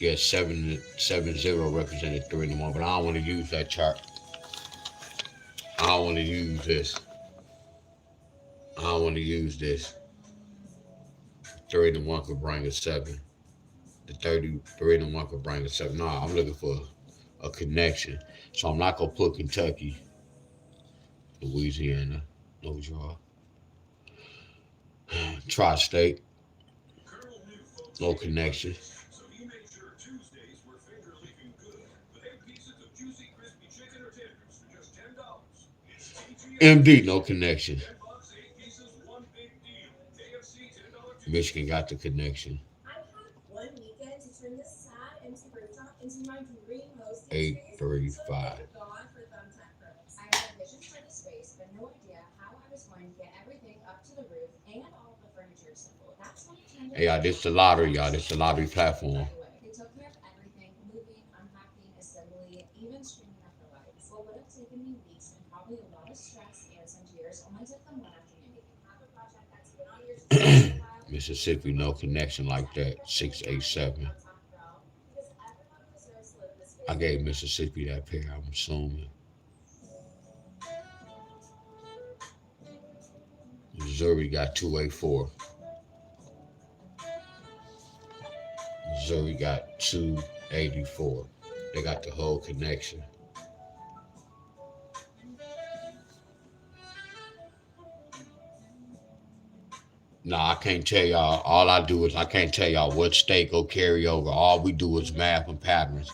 Yeah, 7-0 represented 3 and a 1. But I don't want to use that chart. I don't want to use this. I don't want to use this. 3 and a 1 could bring a 7. The 33 and 1 could bring a 7. No, I'm looking for a connection. So I'm not gonna put Kentucky, Louisiana, no draw. Tri-state, no connection. MD, no connection. Michigan got the connection. 835. Hey, y'all, this the lottery, y'all. This the lottery platform. Mississippi, no connection like that. 687. I gave Mississippi that pair, I'm assuming. Missouri got 284. Missouri got 284. They got the whole connection. Nah, I can't tell y'all. All I do is I can't tell y'all what state go carry over. All we do is math and patterns.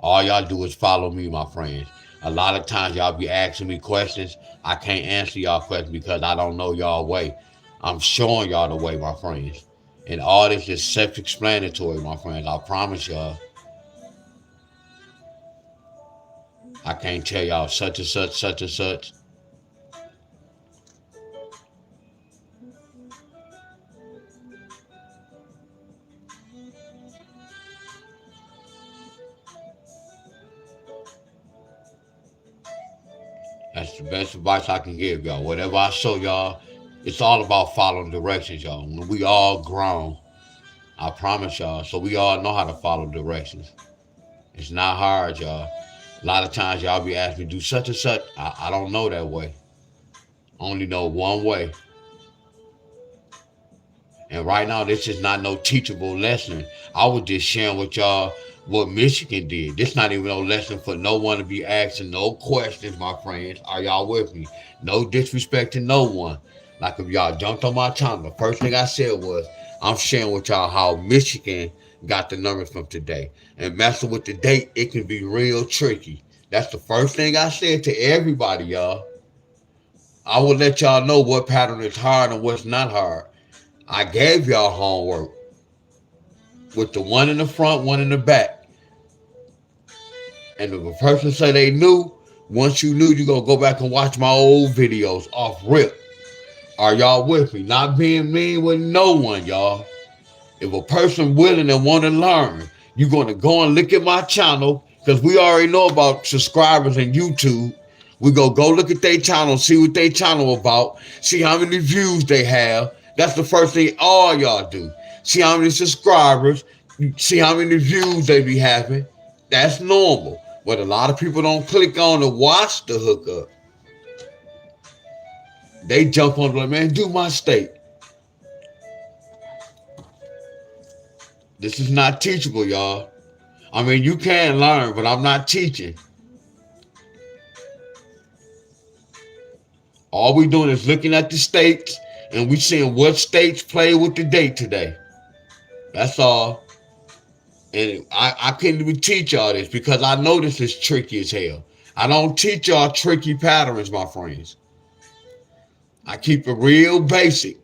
All y'all do is follow me, my friends. A lot of times y'all be asking me questions. I can't answer y'all questions because I don't know y'all way. I'm showing y'all the way, my friends. And all this is self-explanatory, my friends. I promise y'all. I can't tell y'all such and such, such and such. That's the best advice I can give y'all. Whatever I show y'all, it's all about following directions, y'all. When we all grown, I promise y'all. So we all know how to follow directions. It's not hard, y'all. A lot of times y'all be asking me do such and such. I don't know that way. I only know one way. And right now, this is not no teachable lesson. I was just sharing with y'all what Michigan did. This not even no lesson for no one to be asking no questions, my friends. Are y'all with me? No disrespect to no one. Like if y'all jumped on my tongue, the first thing I said was, I'm sharing with y'all how Michigan got the numbers from today. And messing with the date, it can be real tricky. That's the first thing I said to everybody, y'all. I will let y'all know what pattern is hard and what's not hard. I gave y'all homework with the one in the front, one in the back. And if a person say they knew, once you knew, you gonna go back and watch my old videos off rip. Are y'all with me? Not being mean with no one, y'all. If a person willing and want to learn, you're gonna go and look at my channel because we already know about subscribers and YouTube. We go look at their channel, see what their channel about, see how many views they have. That's the first thing all y'all do. See how many subscribers, see how many views they be having. That's normal. But a lot of people don't click on to watch the hookup. They jump on like, man, do my state. This is not teachable, y'all. I mean, you can learn, but I'm not teaching. All we doing is looking at the states and we seeing what states play with the date today. That's all. And I couldn't even teach y'all this because I know this is tricky as hell. I don't teach y'all tricky patterns, my friends. I keep it real basic.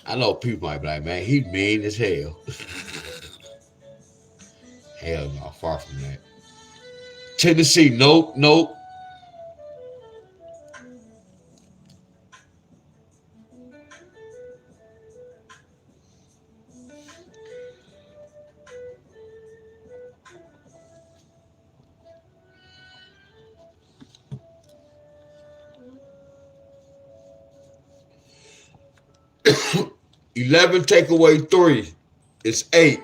I know people might be like, man, he mean as hell. Hell no, far from that. Tennessee, nope, nope. 11 take away 3 is 8.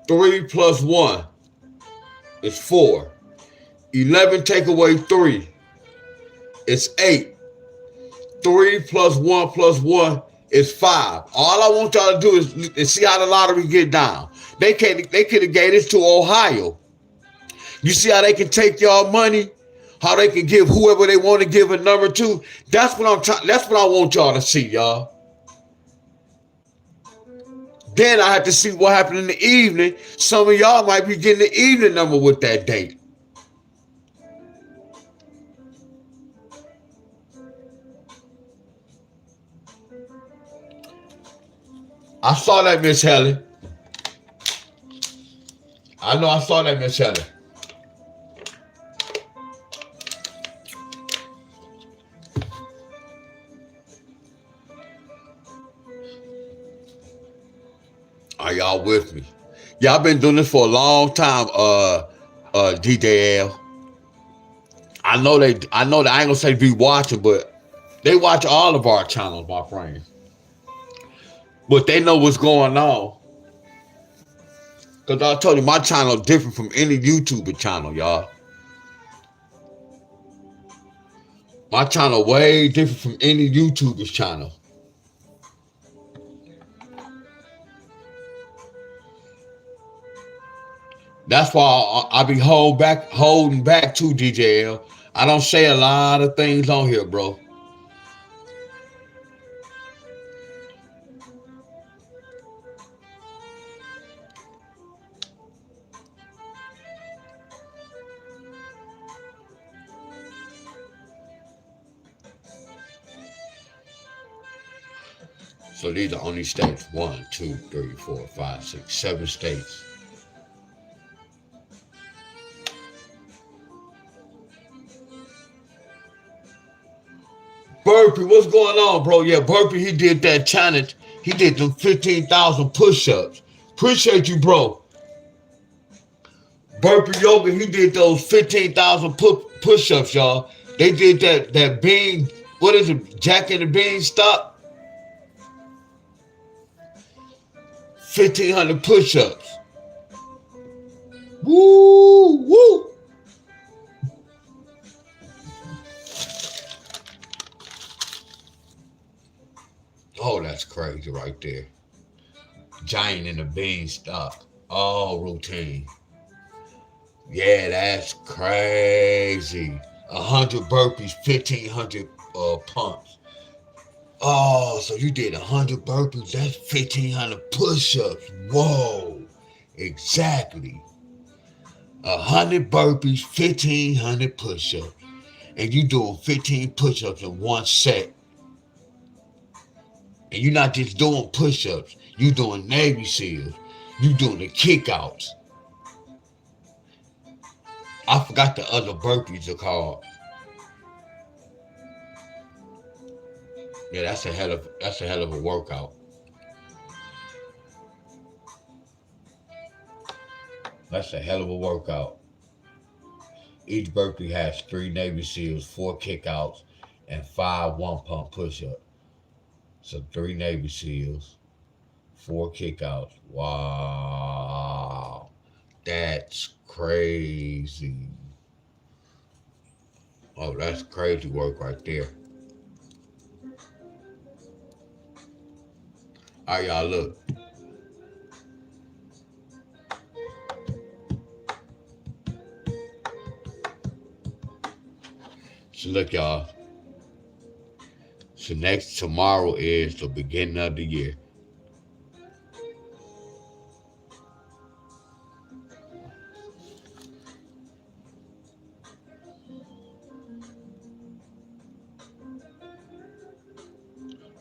3 plus 1 is 4. 11 take away 3 is 8. 3 plus 1 is 5. All I want y'all to do is see how the lottery get down. They could have gave this to Ohio. You see how they can take y'all money? How they can give whoever they want to give a number to? That's what I'm trying. That's what I want y'all to see, y'all. Then I have to see what happened in the evening. Some of y'all might be getting the evening number with that date. I saw that, Miss Helen. I know I saw that, Miss Helen. Are y'all with me? Y'all been doing this for a long time, DJL. I know that I ain't gonna say be watching, but they watch all of our channels, my friends. But they know what's going on. Cause I told you my channel is different from any YouTuber channel, y'all. My channel way different from any YouTuber's channel. That's why I be holding back to DJL. I don't say a lot of things on here, bro. So these are only states. 1, 2, 3, 4, 5, 6, 7 states. Burpee, what's going on, bro? Yeah, Burpee, he did that challenge. He did them 15,000 push-ups. Appreciate you, bro. Burpee Yoga, he did those 15,000 push-ups, y'all. They did that bean, what is it, Jack and the Beanstalk? 1,500 push-ups. Woo, woo. Oh, that's crazy right there. Giant in the Beanstalk. Oh, routine. Yeah, that's crazy. 100 burpees, 1,500 pumps. Oh, so you did 100 burpees, that's 1,500 push-ups. Whoa, exactly. 100 burpees, 1,500 push-ups. And you doing 15 push-ups in one set. And you're not just doing push-ups, you doing Navy SEALs. You doing the kickouts. I forgot the other burpees are called. Yeah, that's a hell of a workout. That's a hell of a workout. Each burpee has 3 Navy SEALs, 4 kickouts, and 5 one-pump push-ups. So 3 Navy SEALs, 4 kickouts. Wow. That's crazy. Oh, that's crazy work right there. All right, y'all, look. So look, y'all. So tomorrow is the beginning of the year.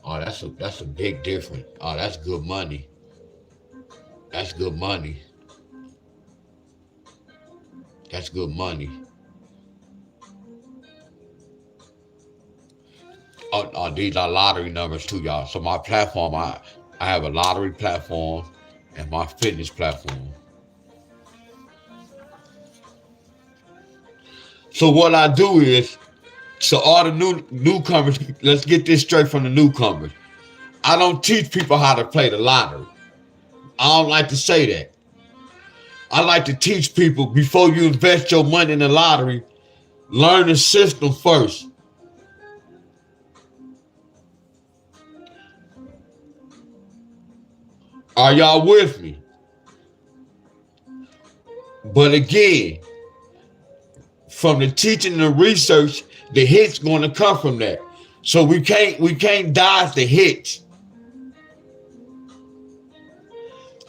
Oh, that's a big difference. Oh, that's good money. That's good money. That's good money. Oh, these are lottery numbers too, y'all. So my platform, I have a lottery platform and my fitness platform. So what I do is, so all the newcomers, let's get this straight from the newcomers. I don't teach people how to play the lottery. I don't like to say that. I like to teach people before you invest your money in the lottery, learn the system first. Are y'all with me? But again, from the teaching and the research, the hits going to come from that. So we can't dodge the hits.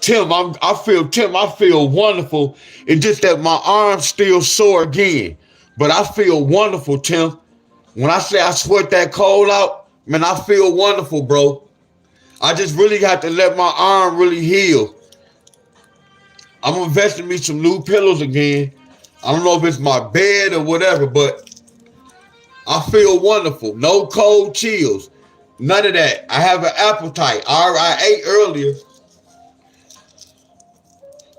Tim, I feel wonderful. It's just that my arm's still sore again. But I feel wonderful, Tim. When I say I sweat that cold out, man, I feel wonderful, bro. I just really have to let my arm really heal. I'm investing me some new pillows again. I don't know if it's my bed or whatever, but I feel wonderful. No cold chills. None of that. I have an appetite. I ate earlier.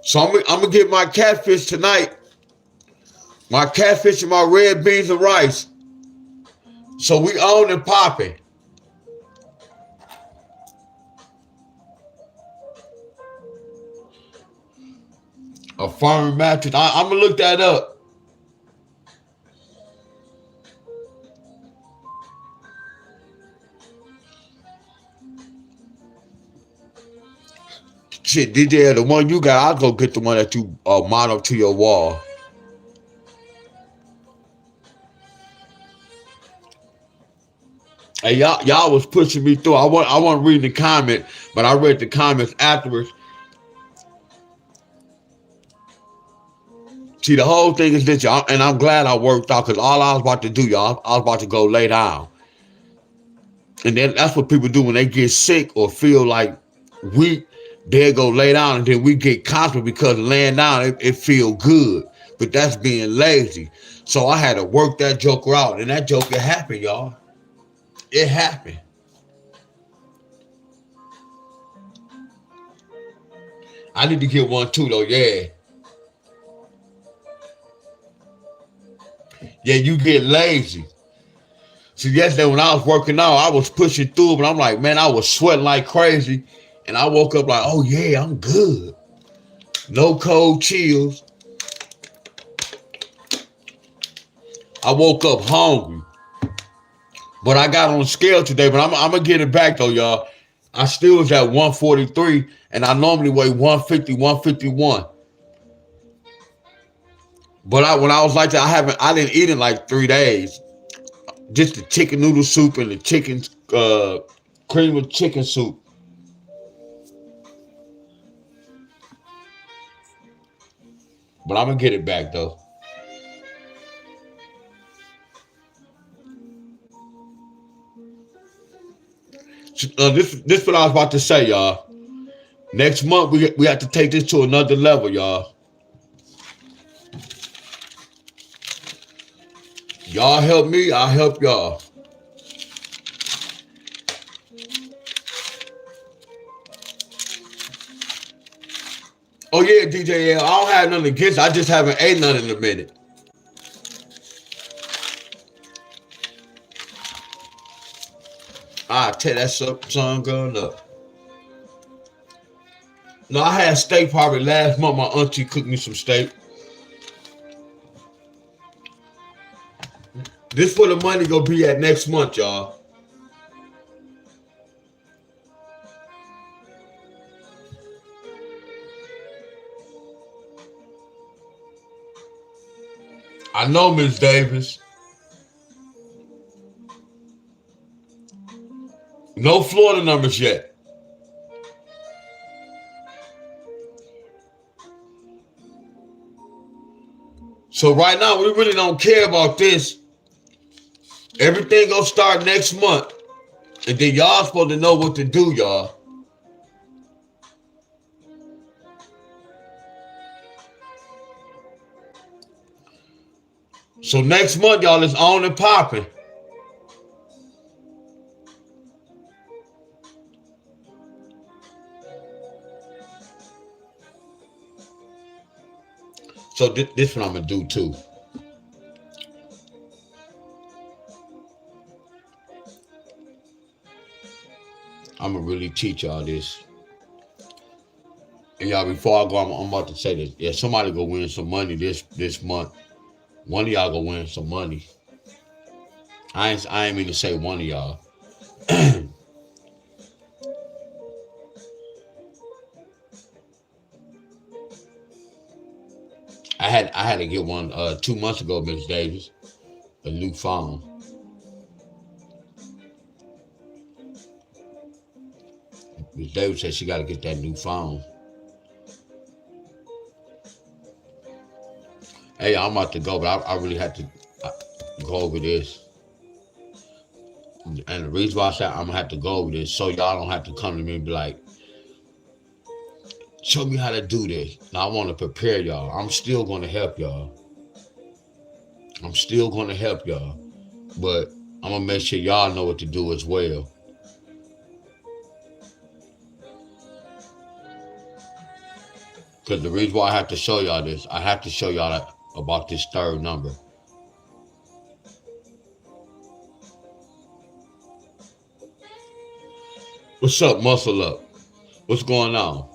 So I'm going to get my catfish tonight. My catfish and my red beans and rice. So we on and popping. A firm mattress. I'm going to look that up. Shit, DJ, the one you got, I'll go get the one that you mount up to your wall. Hey, y'all was pushing me through. I wasn't reading the comment, but I read the comments afterwards. See, the whole thing is this, y'all, and I'm glad I worked out because all I was about to do, y'all, I was about to go lay down. And then that's what people do when they get sick or feel like weak. They'll go lay down, and then we get comfortable because laying down, it feel good. But that's being lazy. So I had to work that joker out, and that joker happened, y'all. It happened. I need to get one too, though, yeah. Yeah, you get lazy. See, yesterday when I was working out, I was pushing through, but I'm like, man, I was sweating like crazy. And I woke up like, oh yeah, I'm good. No cold chills. I woke up hungry. But I got on the scale today, but I'm going to get it back though, y'all. I still was at 143, and I normally weigh 150, 151. But when I was like that, I didn't eat in like 3 days. Just the chicken noodle soup and the chicken, cream of chicken soup. But I'm going to get it back though. This what I was about to say, y'all. Next month we have to take this to another level, y'all. Y'all help me, I'll help y'all. Oh yeah, DJ, yeah, I don't have nothing against it. I just haven't ate none in a minute. I tear that son gun up. No, I had steak probably last month. My auntie cooked me some steak. This where the money gonna be at next month, y'all. I know, Miss Davis. No Florida numbers yet. So right now, we really don't care about this. Everything gonna start next month. And then y'all supposed to know what to do, y'all. So next month, y'all, is on and popping. So this what I'm gonna do too. I'm gonna really teach y'all this. And y'all, before I go, I'm about to say this. Yeah, somebody go win some money this month. One of y'all go win some money. I ain't mean to say one of y'all. I had to get one 2 months ago, Miss Davis, a new phone. Miss Davis said she got to get that new phone. Hey, I'm about to go, but I really had to uh, go over this. And the reason why I said I'm gonna have to go over this, so y'all don't have to come to me and be like, show me how to do this. Now I want to prepare y'all. I'm still gonna help y'all. I'm still gonna help y'all, but I'm gonna make sure y'all know what to do as well. Because the reason why I have to show y'all this, I have to show y'all about this third number. What's up, muscle up? What's going on?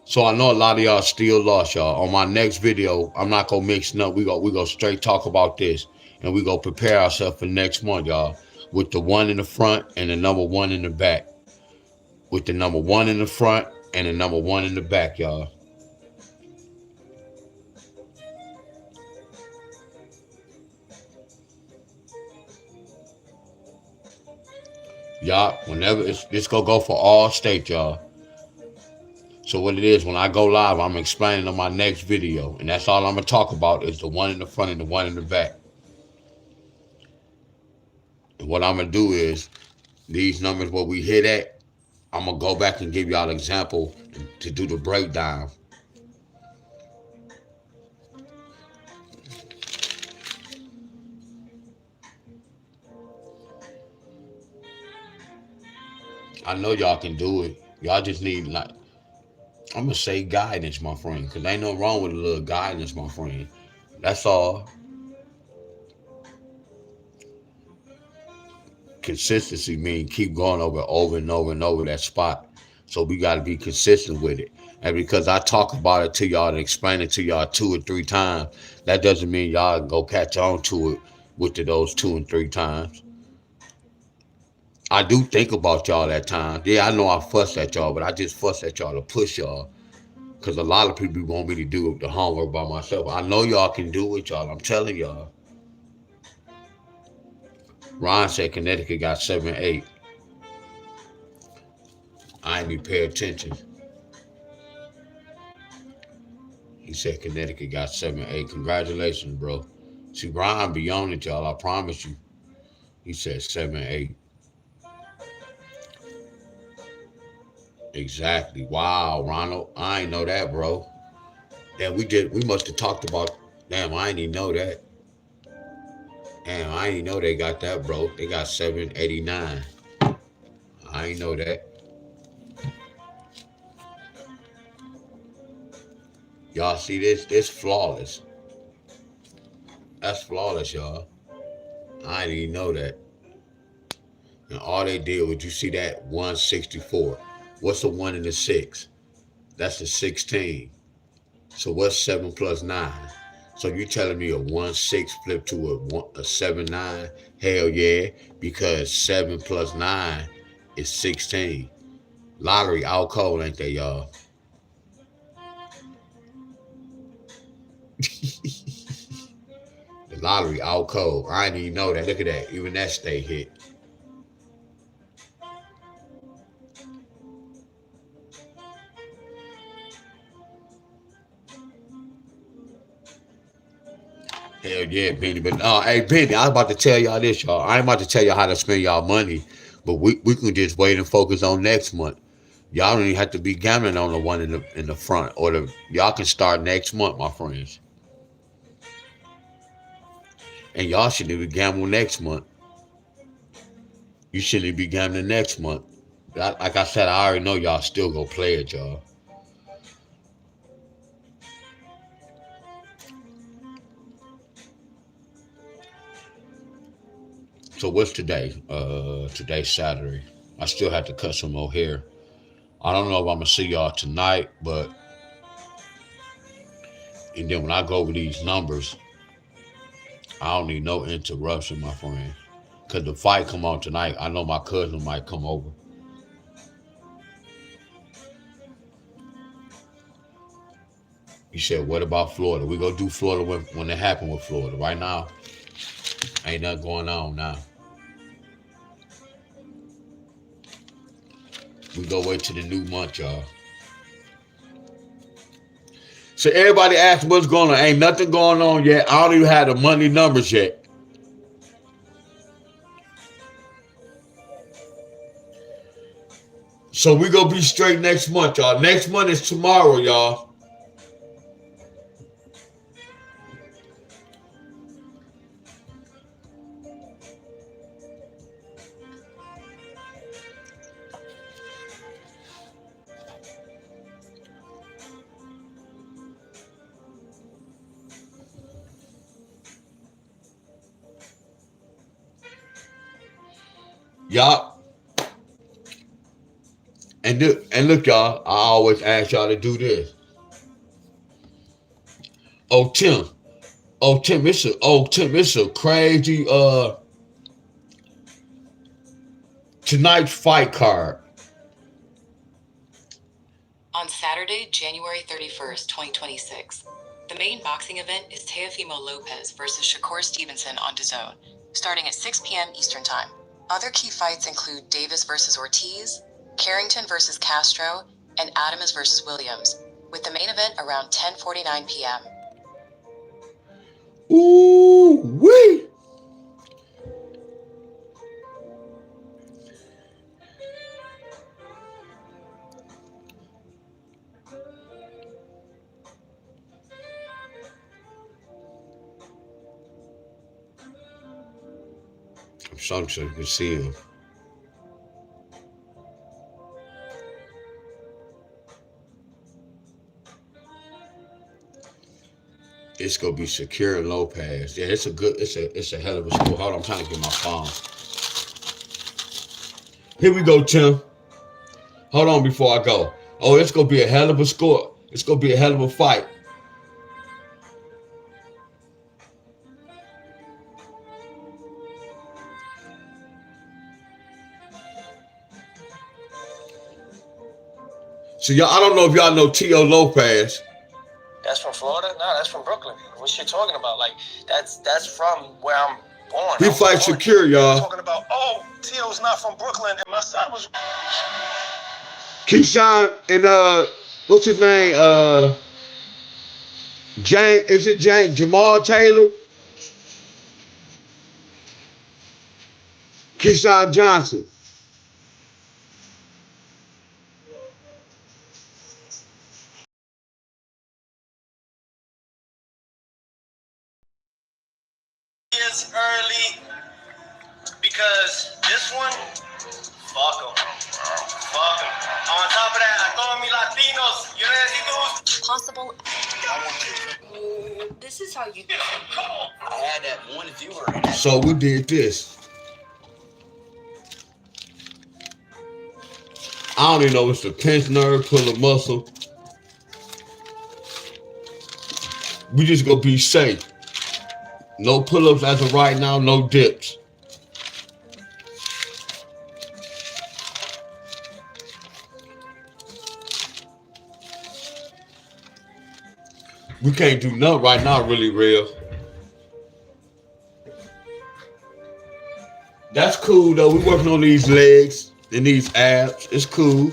So I know a lot of y'all still lost, y'all. On my next video, I'm not gonna mix up. We go straight talk about this, and we go prepare ourselves for next month, y'all. With the one in the front and the number one in the back. With the number one in the front and the number one in the back, y'all. Y'all, whenever it's gonna go for all states, y'all. So what it is, when I go live, I'm explaining on my next video, and that's all I'm gonna talk about is the one in the front and the one in the back. And what I'm gonna do is these numbers where we hit at, I'm gonna go back and give y'all an example to do the breakdown. I know y'all can do it. Y'all just need like I'm gonna say guidance, my friend, because ain't no wrong with a little guidance, my friend. That's all. Consistency means keep going over and over and over that spot. So we got to be consistent with it. And because I talk about it to y'all and explain it to y'all 2 or 3 times, that doesn't mean y'all go catch on to it with those 2 and 3 times. I do think about y'all at times. Yeah, I know I fuss at y'all, but I just fuss at y'all to push y'all. Because a lot of people want me to do the homework by myself. I know y'all can do it, y'all. I'm telling y'all. Ron said Connecticut got 7-8. I ain't even pay attention. He said Connecticut got 7-8. Congratulations, bro. See, Ron be on it, y'all. I promise you. He said 7-8. Exactly. Wow, Ronald. I ain't know that, bro. Damn, we must have talked about. Damn, I ain't even know that. Damn, I ain't even know they got that, bro. They got 789. I ain't know that. Y'all see this? This flawless. That's flawless, y'all. I didn't even know that. And all they did was you see that 164. What's the one and the six? That's the 16. So what's 7 plus 9? So you telling me a 1-6 flip to a 7-9? Hell yeah, because 7 plus 9 is 16. Lottery out cold, ain't they, y'all? The lottery out cold. I didn't even know that. Look at that. Even that stay hit. Hell yeah, Benny. But hey, Benny, I was about to tell y'all this, y'all. I ain't about to tell y'all how to spend y'all money, but we can just wait and focus on next month. Y'all don't even have to be gambling on the one in the front, or y'all can start next month, my friends. And y'all shouldn't even gamble next month. You shouldn't be gambling next month. Like I said, I already know y'all still go play it, y'all. So what's today? Today's Saturday. I still have to cut some more hair. I don't know if I'm gonna see y'all tonight, but and then when I go over these numbers, I don't need no interruption, my friend. Cause the fight come on tonight. I know my cousin might come over. He said, "What about Florida? We go do Florida when it happened with Florida. Right now, ain't nothing going on now. We go wait till the new month, y'all." So everybody asks what's going on. Ain't nothing going on yet. I don't even have the money numbers yet. So we gonna be straight next month, y'all. Next month is tomorrow, y'all. Y'all, and look, y'all. I always ask y'all to do this. Oh Tim, it's a crazy tonight's fight card. On Saturday, January 31st, 2026, the main boxing event is Teofimo Lopez versus Shakur Stevenson on DAZN, starting at 6 p.m. Eastern Time. Other key fights include Davis versus Ortiz, Carrington versus Castro, and Adames versus Williams, with the main event around 10:49 p.m. Ooh wee! I'm sorry, so you can see him. It's gonna be Secure Lopez. Yeah, it's a hell of a score. Hold on, I'm trying to get my phone. Here we go, Tim. Hold on before I go. Oh, it's gonna be a hell of a score. It's gonna be a hell of a fight. So y'all, I don't know if y'all know Tio Lopez. That's from Florida? No, that's from Brooklyn. What you talking about? Like that's from where I'm born. He fights Secure, y'all. Talking about, oh, Tio's not from Brooklyn, and my son was. Keyshawn and what's his name? Jamal Taylor? Keyshawn Johnson. Years early because this one, fuck them. Fuck them. On top of that, I told me Latinos, you necesitos. Possible. This is how you. I had that one viewer. So we did this. I don't even know if it's the pinch nerve, pull a muscle. We just gonna be safe. No pull-ups as of right now, no dips. We can't do nothing right now, really real. That's cool though. We working on these legs and these abs. It's cool.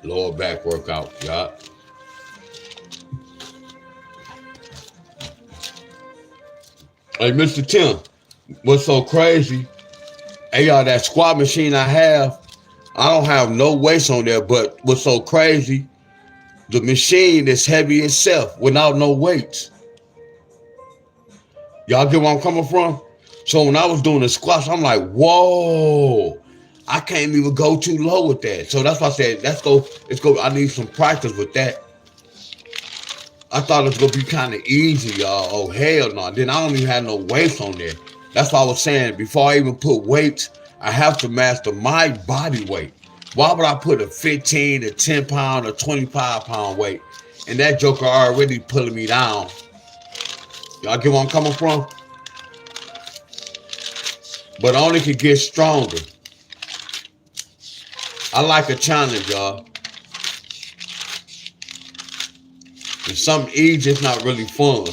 Lower back workout, y'all. Hey, Mr. Tim, what's so crazy? Hey, y'all, that squat machine I don't have no weights on there, but what's so crazy, the machine is heavy itself without no weights. Y'all get where I'm coming from? So when I was doing the squats, I'm like, whoa, I can't even go too low with that. So that's why I said, let's go. I need some practice with that. I thought it was gonna be kind of easy, y'all. Oh hell no! Then I don't even have no weights on there. That's why I was saying before I even put weights, I have to master my body weight. Why would I put a 15, a 10 pound, or 25 pound weight? And that joker already pulling me down. Y'all get where I'm coming from? But I only can get stronger. I like a challenge, y'all. And something easy is not really fun.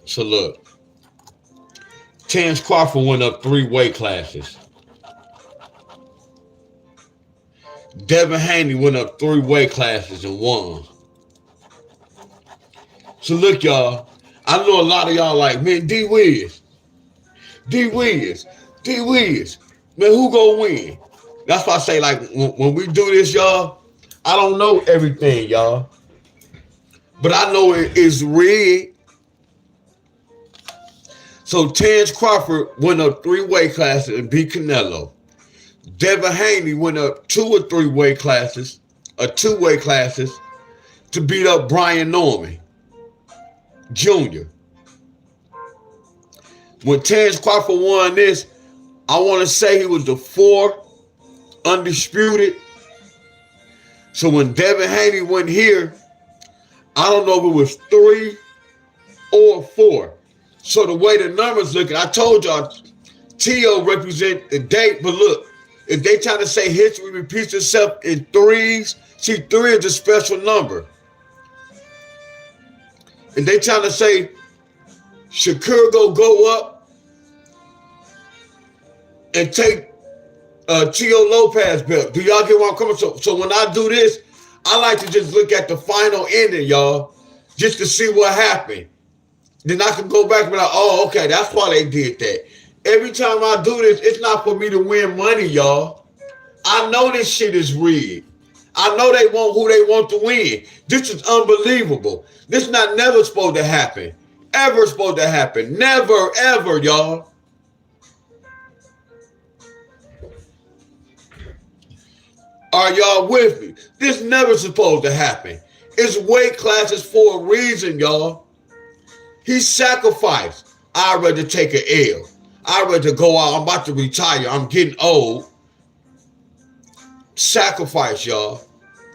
So look, Terrence Crawford went up 3 weight classes. Devin Haney went up 3 weight classes and won. So look, y'all, I know a lot of y'all like, man, D-Wiz, man, who gonna win? That's why I say, like, when we do this, y'all, I don't know everything, y'all. But I know it is rigged. So Terrence Crawford went up 3 weight classes and beat Canelo. Devin Haney went up 2 or 3 weight classes, or 2 weight classes, to beat up Brian Norman Jr. When Terrence Crawford won this, I want to say he was the 4th undisputed. So when Devin Haney went here, I don't know if it was 3 or 4. So the way the numbers looking, I told y'all, T.O. represent the date, but look, if they trying to say history repeats itself in 3s, see, 3 is a special number. If they trying to say Shakur go up and take Tio Lopez belt, do y'all get where I'm coming from? So when I do this, I like to just look at the final ending, y'all, just to see what happened. Then I can go back and be like, oh, okay, that's why they did that. Every time I do this, it's not for me to win money, y'all. I know this shit is rigged. I know they want who they want to win. This is unbelievable. This is not never supposed to happen. Ever supposed to happen. Never, ever, y'all. Are y'all with me? This never supposed to happen. It's weight classes for a reason, y'all. He sacrificed. I'd rather take an L. I'd rather go out. I'm about to retire. I'm getting old. Sacrifice, y'all.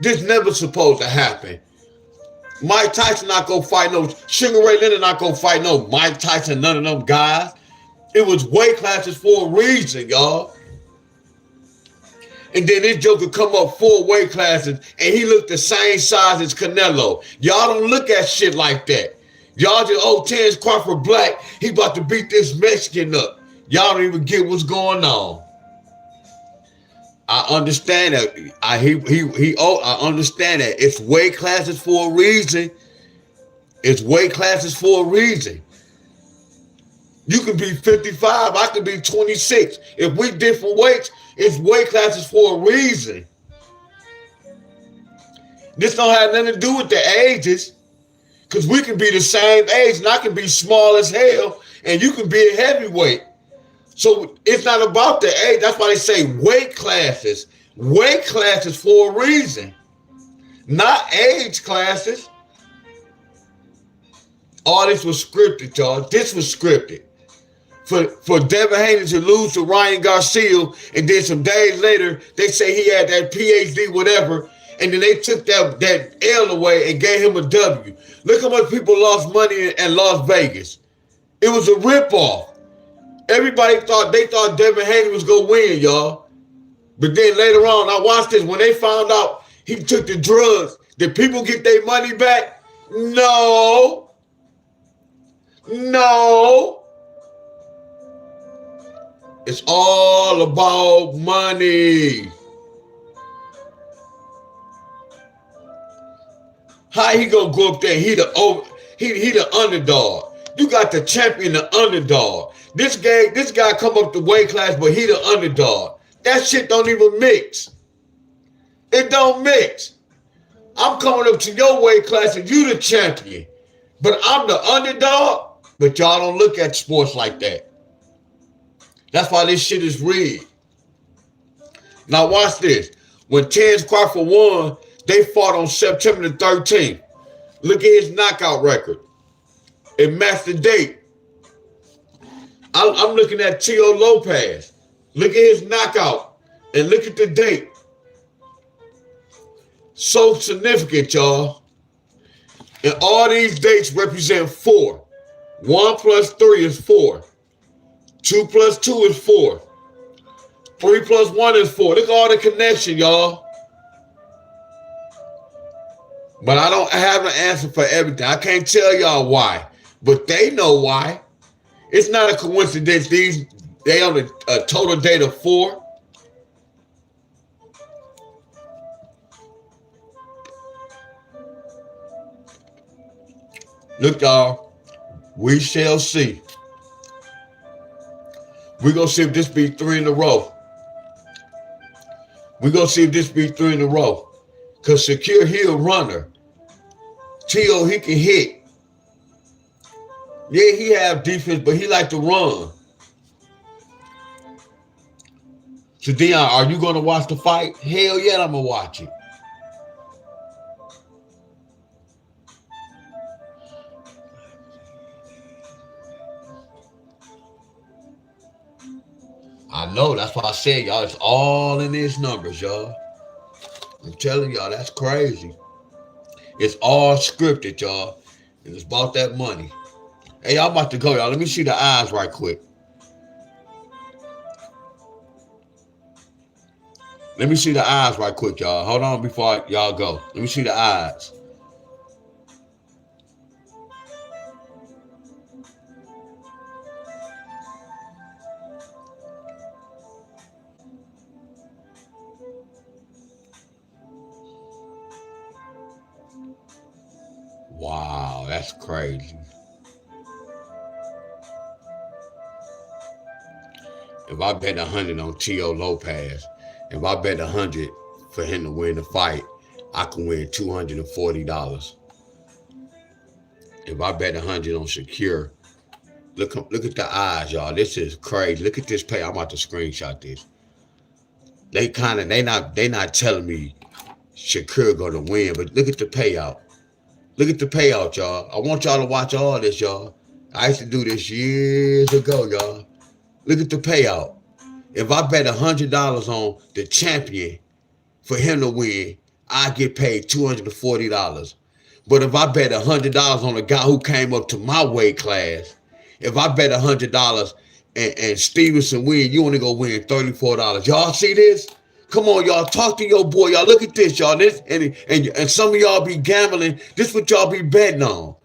This never supposed to happen. Mike Tyson not gonna fight no Sugar Ray Leonard, not gonna fight no Mike Tyson, none of them guys. It was weight classes for a reason, y'all. And then this joker come up 4 weight classes and he looked the same size as Canelo. Y'all don't look at shit like that. Y'all just, oh, Terrence Crawford black, he about to beat this Mexican up. Y'all don't even get what's going on. I understand that. I understand that. It's weight classes for a reason. It's weight classes for a reason. You can be 55, I could be 26. If we different weights, it's weight classes for a reason. This don't have nothing to do with the ages. Because we can be the same age and I can be small as hell and you can be a heavyweight. So it's not about the age. That's why they say weight classes. Weight classes for a reason. Not age classes. All this was scripted, y'all. This was scripted. For Devin Haney to lose to Ryan Garcia and then some days later they say he had that PhD whatever and then they took that L away and gave him a W. Look how much people lost money in Las Vegas. It was a ripoff. Everybody thought Devin Haney was gonna win, y'all. But then later on, I watched this. When they found out he took the drugs, did people get their money back? No. It's all about money. How he gonna go up there? He the underdog. You got the champion, the underdog. This guy come up the weight class, but he the underdog. That shit don't even mix. It don't mix. I'm coming up to your weight class and you the champion. But I'm the underdog. But y'all don't look at sports like that. That's why this shit is rigged. Now watch this. When Terrence Crawford won, they fought on September the 13th. Look at his knockout record. It matched the date. I'm looking at Tio Lopez. Look at his knockout. And look at the date. So significant, y'all. And all these dates represent 4. 1 plus 3 is 4. 2 plus 2 is 4. 3 plus 1 is 4. Look at all the connection, y'all. But I don't have an answer for everything. I can't tell y'all why. But they know why. It's not a coincidence. They on a total date of 4. Look, y'all. We shall see. We're going to see if this be 3 in a row. We're going to see if this be 3 in a row. Because Shakir, he a runner. Tio, he can hit. Yeah, he have defense, but he like to run. So, Deon, are you going to watch the fight? Hell yeah, I'm going to watch it. I know, that's why I said, y'all, it's all in these numbers, y'all. I'm telling y'all, that's crazy. It's all scripted, y'all. And it's about that money. Hey, y'all about to go, y'all. Let me see the eyes right quick. Let me see the eyes right quick, y'all. Hold on before y'all go. Let me see the eyes. Wow, that's crazy. If I bet 100 on Tio Lopez, if I bet 100 for him to win the fight, I can win $240. If I bet 100 on Shakir, look at the eyes, y'all. This is crazy. Look at this pay. I'm about to screenshot this. They not telling me Shakir gonna win, but look at the payout. Look at the payout, y'all. I want y'all to watch all this, y'all. I used to do this years ago, y'all. Look at the payout. If I bet $100 on the champion for him to win, I get paid $240. But if I bet $100 on a guy who came up to my weight class, if I bet $100 and Stevenson win, you only gonna win $34. Y'all see this? Come on, y'all. Talk to your boy. Y'all look at this, y'all. This and some of y'all be gambling. This what y'all be betting on.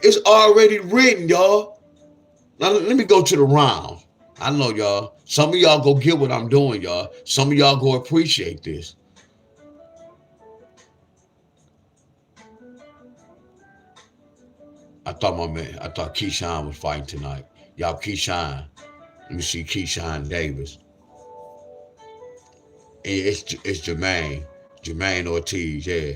It's already written, y'all. Now let me go to the round. I know y'all. Some of y'all go get what I'm doing, y'all. Some of y'all go appreciate this. I thought Keyshawn was fighting tonight. Y'all, Keyshawn. Let me see Keyshawn Davis. It's Jermaine. Jermaine Ortiz, yeah.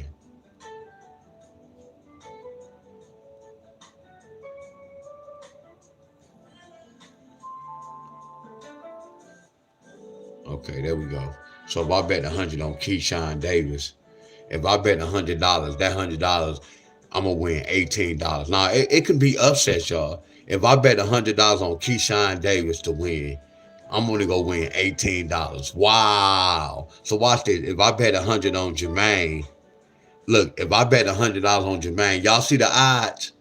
Okay, there we go. So if I bet 100 on Keyshawn Davis, if I bet $100, that $100, I'm gonna win $18. Now it can be upsets, y'all. If I bet $100 on Keyshawn Davis to win, I'm only gonna win $18. Wow. So watch this. If I bet 100 on Jermaine, look, if I bet $100 on Jermaine, y'all see the odds?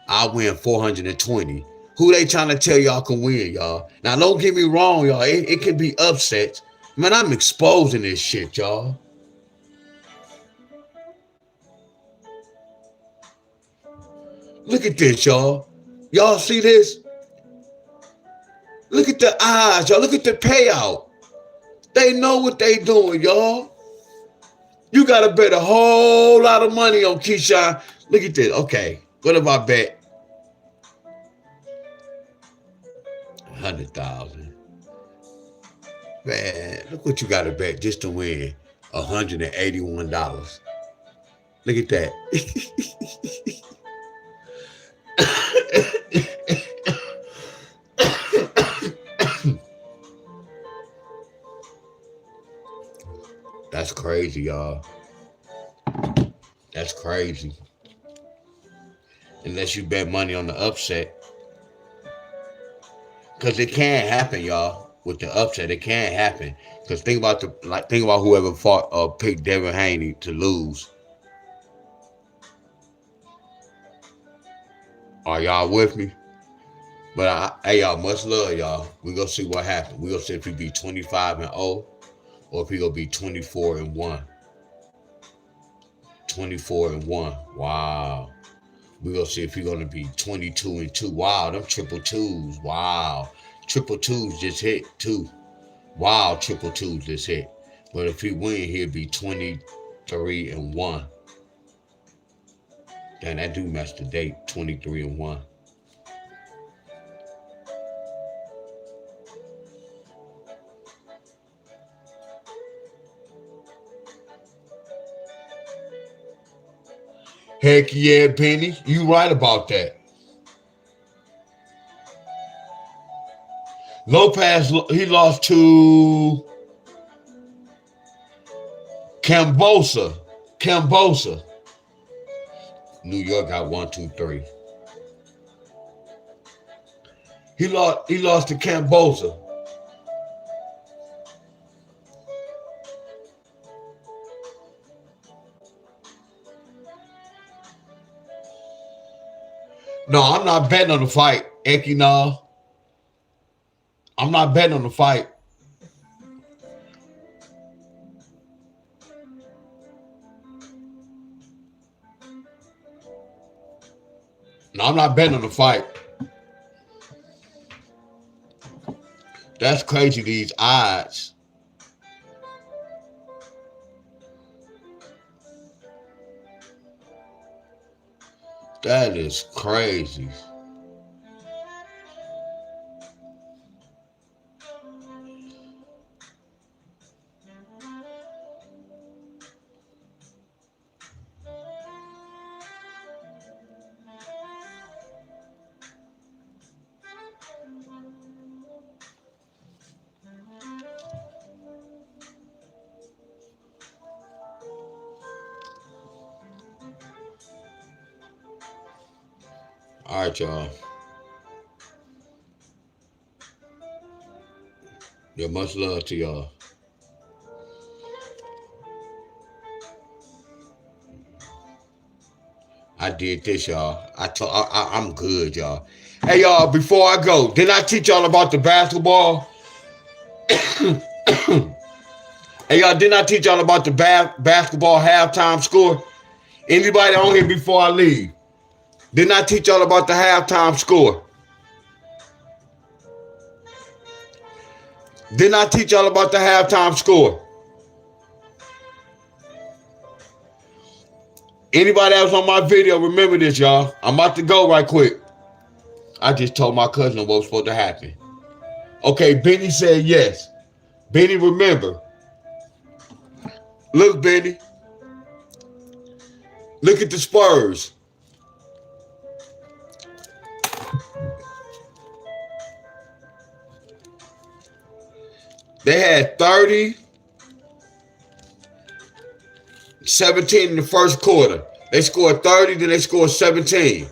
I win 420. Who they trying to tell y'all can win, y'all? Now don't get me wrong, y'all. It can be upsets. Man, I'm exposing this shit, y'all. Look at this, y'all. Y'all see this? Look at the odds, y'all. Look at the payout. They know what they doing, y'all. You got to bet a whole lot of money on Keyshawn. Look at this. Okay, what if I bet 100,000. Man, look what you got to bet just to win $181. Look at that. That's crazy, y'all. That's crazy. Unless you bet money on the upset. Because it can happen, y'all. With the upset, it can happen. Because think about whoever fought or picked Devin Haney to lose. Are y'all with me? But hey, y'all, much love, y'all. We gonna see what happens. We gonna see if he be 25-0 or if he gonna be 24-1. 24-1. Wow. We gonna see if he gonna be 22-2. Wow, them triple twos. Wow. Triple twos just hit too. Wow, triple twos just hit. But if he win, he'll be 23-1. Damn, that do match the date, 23-1. Heck yeah, Penny. You right about that. Lopez, he lost to Cambosa. New York got 1, 2, 3. He lost to Cambosa. No, I'm not betting on the fight, Eki. No, I'm not betting on the fight. No, I'm not betting on the fight. That's crazy, these odds. That is crazy. All right, y'all. Yeah, much love to y'all. I did this, y'all. I'm good, y'all. Hey, y'all, before I go, didn't I teach y'all about the basketball? Hey, y'all, didn't I teach y'all about the basketball halftime score? Anybody on here before I leave? Didn't I teach y'all about the halftime score? Didn't I teach y'all about the halftime score? Anybody else on my video, remember this, y'all. I'm about to go right quick. I just told my cousin what was supposed to happen. Okay, Benny said yes. Benny, remember. Look, Benny. Look at the Spurs. They had 30, 17 in the first quarter. They scored 30, then they scored 17.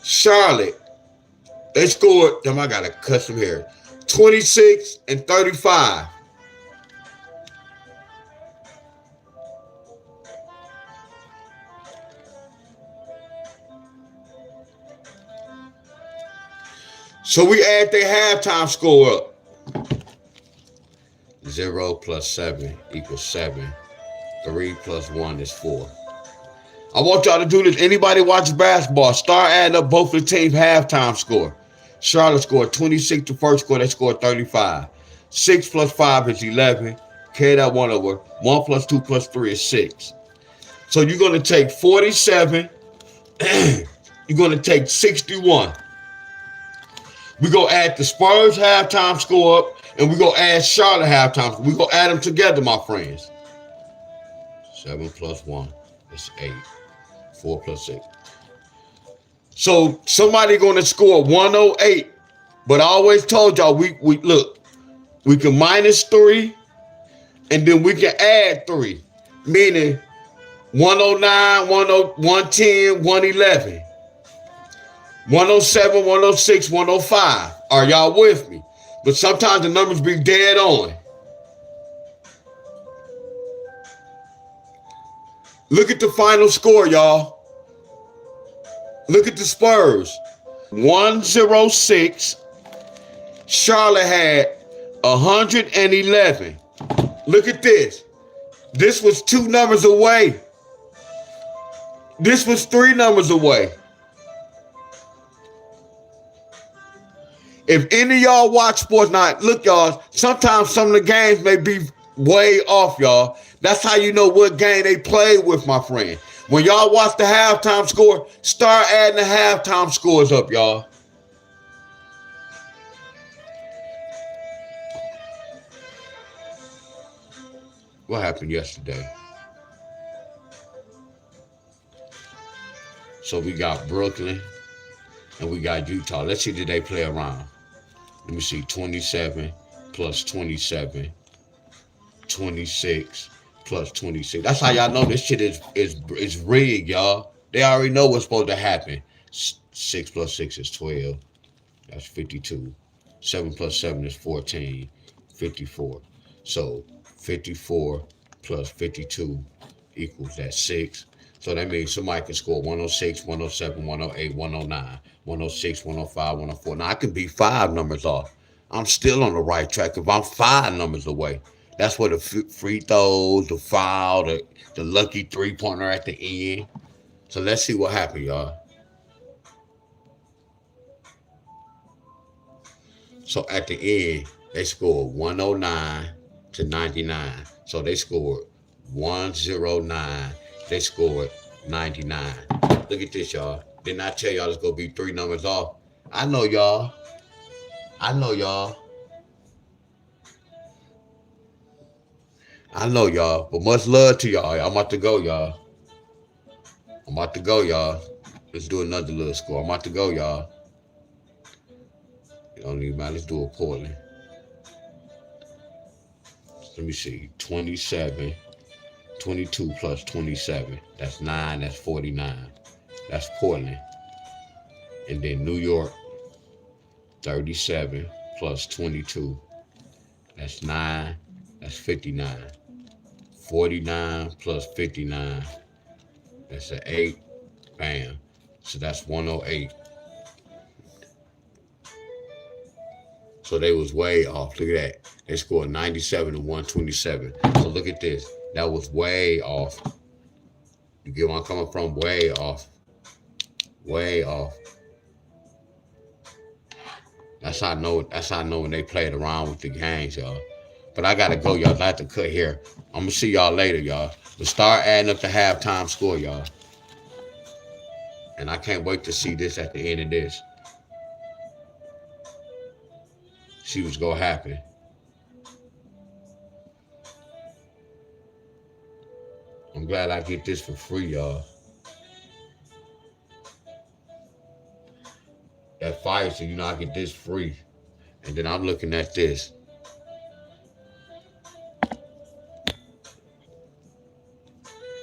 Charlotte, they scored, damn, I got a custom here, 26 and 35. So we add their halftime score up. 0 plus 7 equals 7. 3 plus 1 is 4. I want y'all to do this. Anybody watch basketball, start adding up both the teams' halftime score. Charlotte scored 26 the first quarter. They scored 35. 6 plus 5 is 11. Carry that 1 over. 1 plus 2 plus 3 is 6. So you're going to take 47. You're going to take 61. We go add the Spurs halftime score up, and we go add Charlotte halftime. We go add them together, my friends. 7 plus 1 is 8. 4 plus 6. So somebody going to score 108. But I always told y'all, we look, we can minus 3, and then we can add 3. Meaning 109, 110, 111. 107, 106, 105. Are y'all with me? But sometimes the numbers be dead on. Look at the final score, y'all. Look at the Spurs. 106. Charlotte had 111. Look at this. This was 2 numbers away. This was 3 numbers away. If any of y'all watch sports, now look, y'all, sometimes some of the games may be way off, y'all. That's how you know what game they played with, my friend. When y'all watch the halftime score, start adding the halftime scores up, y'all. What happened yesterday? So we got Brooklyn and we got Utah. Let's see, did they play around? Let me see, 27 plus 27, 26 plus 26. That's how y'all know this shit is rigged, y'all. They already know what's supposed to happen. 6 plus 6 is 12. That's 52. 7 plus 7 is 14. 54. So 54 plus 52 equals that 6. So that means somebody can score 106, 107, 108, 109, 106, 105, 104. Now I can be 5 numbers off. I'm still on the right track if I'm 5 numbers away. That's where the free throws, the foul, the lucky 3-pointer at the end. So let's see what happened, y'all. So at the end, they scored 109 to 99. So they scored 109. They scored 99. Look at this, y'all. Didn't I tell y'all it's going to be 3 numbers off? I know y'all. I know y'all. I know y'all. But much love to y'all. I'm about to go, y'all. I'm about to go, y'all. Let's do another little score. I'm about to go, y'all. It don't even matter. Let's do a Portland. Let me see. 27. 22 plus 27. That's 9. That's 49. That's Portland. And then New York. 37 plus 22. That's 9. That's 59. 49 plus 59. That's an 8. Bam. So that's 108. So they was way off. Look at that. They scored 97 to 127. So look at this. That was way off. You get where I'm coming from? Way off. Way off. That's how I know. That's how I know when they played around with the games, y'all. But I gotta go, y'all. I have to cut here. I'm gonna see y'all later, y'all. But start adding up the halftime score, y'all. And I can't wait to see this at the end of this. See what's gonna happen. I'm glad I get this for free, y'all. That fire, so you know I get this free. And then I'm looking at this.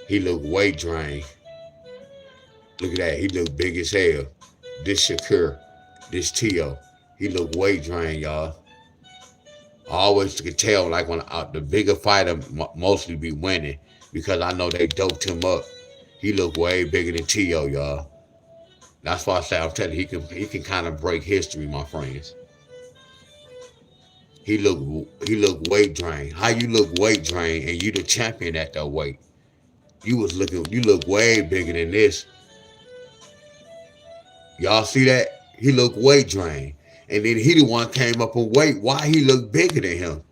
He look weight drained. Look at that. He look big as hell. This Shakur. This T.O. He look weight drained, y'all. I always could tell, like, when the bigger fighter mostly be winning, because I know they doped him up. He look way bigger than T.O., y'all. That's why I say, I'm telling you, he can kind of break history, my friends. He look weight drained. How you look weight drained and you the champion at that weight? You look way bigger than this. Y'all see that? He look weight drained. And then he the one came up in weight. Why he look bigger than him?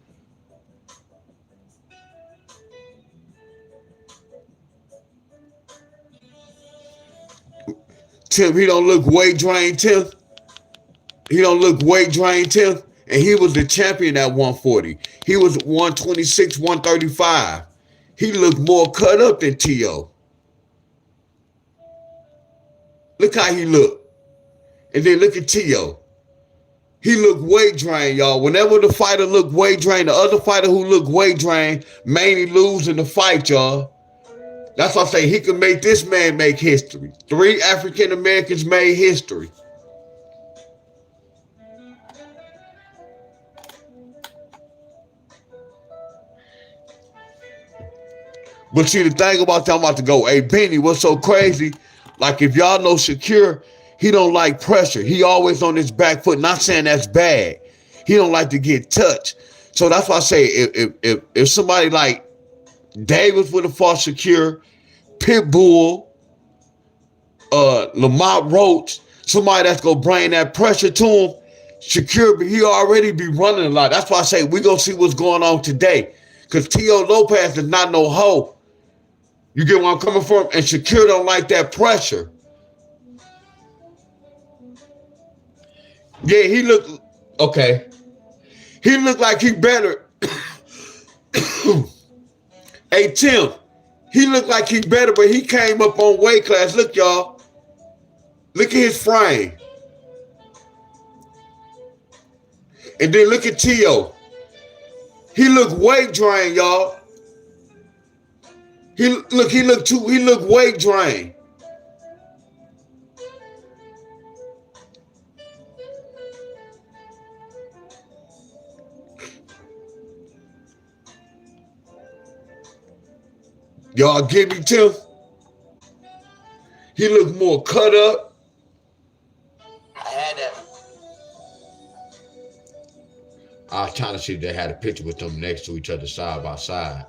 Tim, he don't look weight drained, Tim. He don't look weight drained, Tim. And he was the champion at 140. He was 126, 135. He looked more cut up than T.O. Look how he looked. And then look at T.O. He looked weight drained, y'all. Whenever the fighter looked weight drained, the other fighter who looked weight drained mainly lose in the fight, y'all. That's why I say he could make this man make history. 3 African Americans made history. But see, the thing about that, I'm about to go, hey, Benny, what's so crazy? Like, if y'all know Shakir, he don't like pressure. He always on his back foot. Not saying that's bad. He don't like to get touched. So that's why I say if somebody like Davis would have fought Shakir, Pitbull, Lamont Roach, somebody that's going to bring that pressure to him, Shakir, he already be running a lot. That's why I say we going to see what's going on today. Because T.O. Lopez is not no hoe. You get where I'm coming from? And Shakir don't like that pressure. Yeah, he looked, okay. He looked like he better. Hey, Tim, he looked like he better, but he came up on weight class. Look, y'all. Look at his frame. And then look at T.O. He looked weight drained, y'all. He looked weight drained. Y'all get me, Tim? He looked more cut up. I had that. I was trying to see if they had a picture with them next to each other side by side.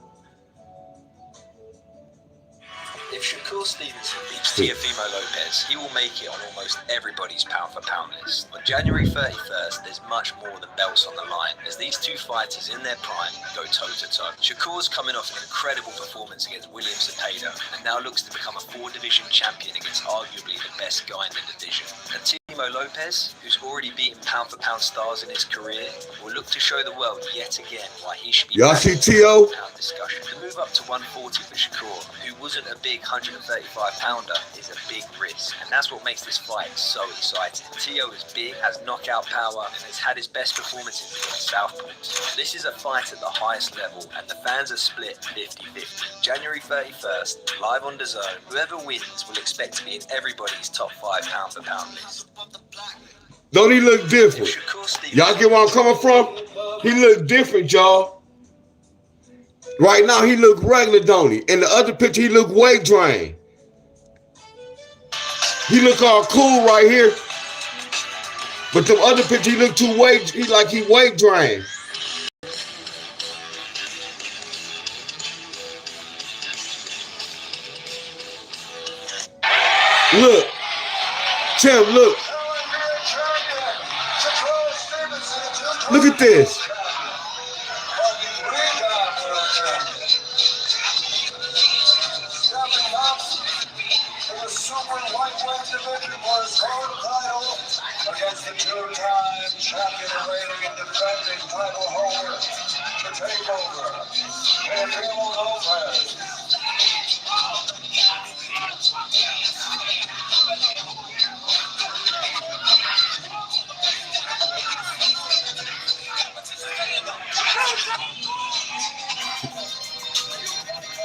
If Shakur Stevenson beats Teofimo Lopez, he will make it on almost everybody's pound-for-pound list. On January 31st, there's much more than belts on the line, as these two fighters in their prime go toe-to-toe. Shakur's coming off an incredible performance against William Cepeda, and now looks to become a 4-division champion against arguably the best guy in the division. And Teofimo Lopez, who's already beaten pound-for-pound stars in his career, will look to show the world yet again why he should be y'all see T.O.? discussion. The move up to 140 for Shakur, who wasn't a big 135-pounder, is a big risk, and that's what makes this fight so exciting. T.O. is big, has knockout power, and has had his best performances against southpaws. This is a fight at the highest level, and the fans are split 50-50. January 31st, live on DAZN. Whoever wins will expect to be in everybody's top 5 pound-for-pound list. Don't he look different? Y'all get where I'm coming from? He look different, y'all. Right now, he look regular, don't he? In the other picture, he look weight drained. He look all cool right here. But the other picture, he look too weight, he weight drained. Look. Tim, look. Look at this. Against the two-time champion and reigning and defending title holder, the takeover, Teofimo Lopez.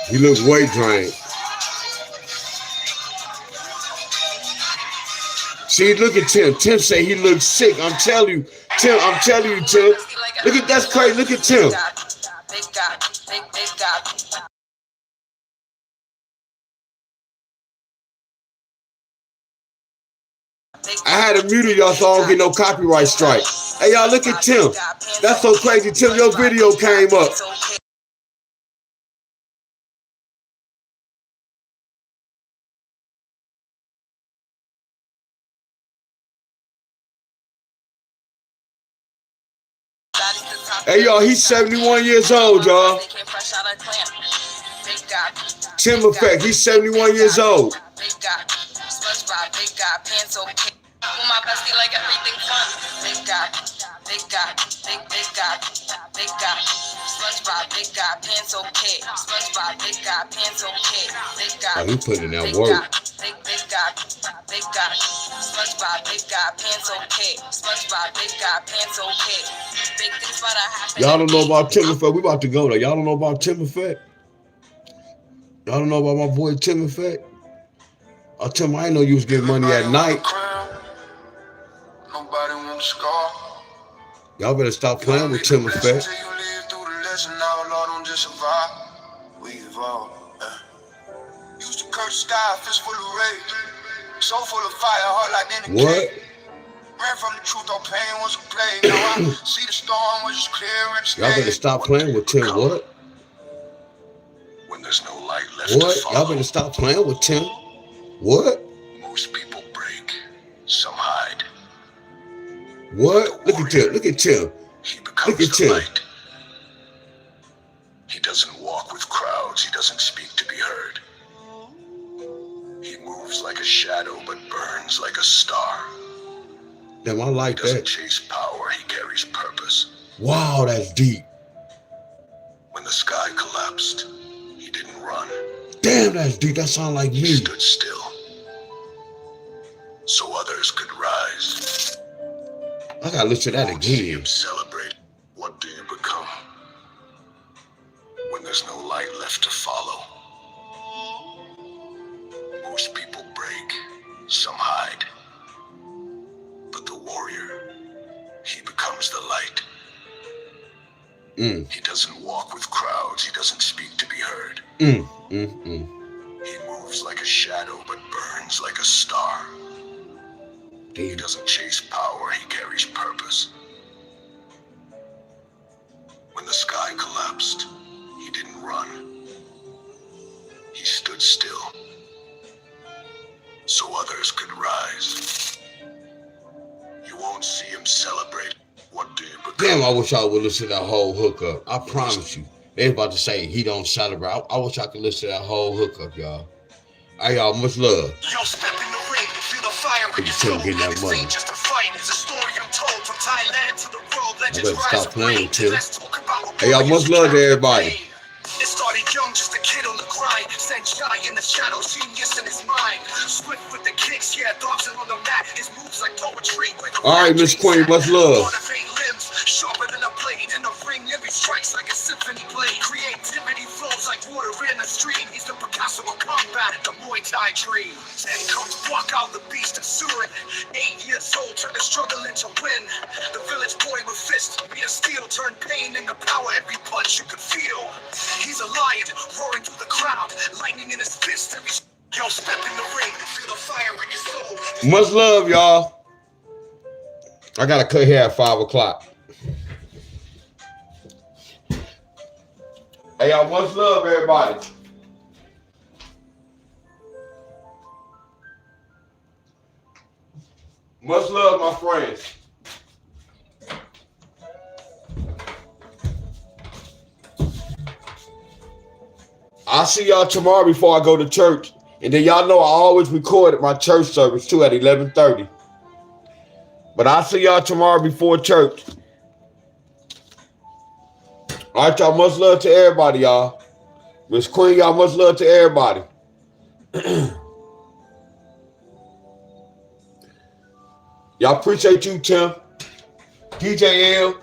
He looks weight drained. See, look at Tim. Tim say he looks sick. I'm telling you, Tim. Look at that's crazy. Look at Tim. I had to mute y'all so I don't get no copyright strike. Hey, y'all, look at Tim. That's so crazy. Tim, your video came up. Hey, y'all, he's 71 years old, y'all. Tim Effect, he's 71 years old. With my bestie like everything fun. Big God, big God, big God, big God. SpongeBob, big God, pants okay. SpongeBob, big God, pants okay. Big God, Oh, he putting in that big work. God, big God, big God. SpongeBob, big God, pants okay. SpongeBob, big God, pants okay. Big things about a half. Y'all don't know about Tim Effect. We about to go there. Y'all don't know about Tim Effect. Y'all don't know about my boy Tim Effect. I tell him I didn't know you was getting money at night. Nobody want to scar. Y'all better stop playing with Tim Effect. We evolve. Used to curse sky, fist full of rage. So full of fire, heart like in a What? cage. Ran from the truth, all pain was a plague. Now I see the storm was just clear and Y'all better stop playing with Tim. What? When there's no light left What? to follow. Y'all better stop playing with Tim. What? Most people break, some hide. What? Look at Tim. Look at Tim. He becomes Look at the Tim. light. He doesn't walk with crowds, he doesn't speak to be heard. He moves like a shadow but burns like a star. Damn, I like He doesn't that. chase power, he carries purpose. Wow, that's deep. When the sky collapsed, he didn't run. Damn, that's deep. That sound like He me. stood still, so others could rise. I gotta listen to that Won't see again. him celebrate. What do you become when there's no light left to follow? Most people break, some hide. But the warrior, he becomes the light. He doesn't walk with crowds, he doesn't speak to be heard. He moves like a shadow but burns like a star. He doesn't chase power, he carries purpose. When the sky collapsed, he didn't run. He stood still, so others could rise. You won't see him celebrate. What do you become? Damn, I wish I would listen to that whole hookup. I promise you. They about to say he don't celebrate. I wish I could listen to that whole hookup, y'all. Hey, y'all, much love. Yo, step in the ring, feel the fire in your Still soul. getting that money. This ain't just a fight, it's a story I'm told. From Thailand to the world, I legends better rise stop playing with Tim. Let's talk about Hey, y'all, much love to everybody. It started young, just a kid on the grind. Sent shy in the shadows, genius in his mind. Swift with the kicks, yeah, Dobson on the mat. His moves like poetry. All right, Miss Queen, much love. Limbs, sharper than a blade. In the ring, every strike's like a symphony blade. Creativity flows like water in a stream. He's the Picasso of combat, the Muay Thai dream. Then comes walk out the beast of Surin. 8 years old, turned the struggle into win. The village boy with fists, beat of steel, turned pain into power. Every punch you could feel. He's a lion, roaring through the crowd, lightning in his fist. Every yo, step in the ring, feel the fire in your soul. Much love, y'all. I gotta cut here at 5 o'clock. Hey, y'all, much love, everybody. Much love, my friends. I'll see y'all tomorrow before I go to church. And then y'all know I always record at my church service too at 11:30. But I'll see y'all tomorrow before church. All right, y'all, much love to everybody, y'all. Miss Queen, y'all, much love to everybody. Y'all appreciate you, Tim. DJ L.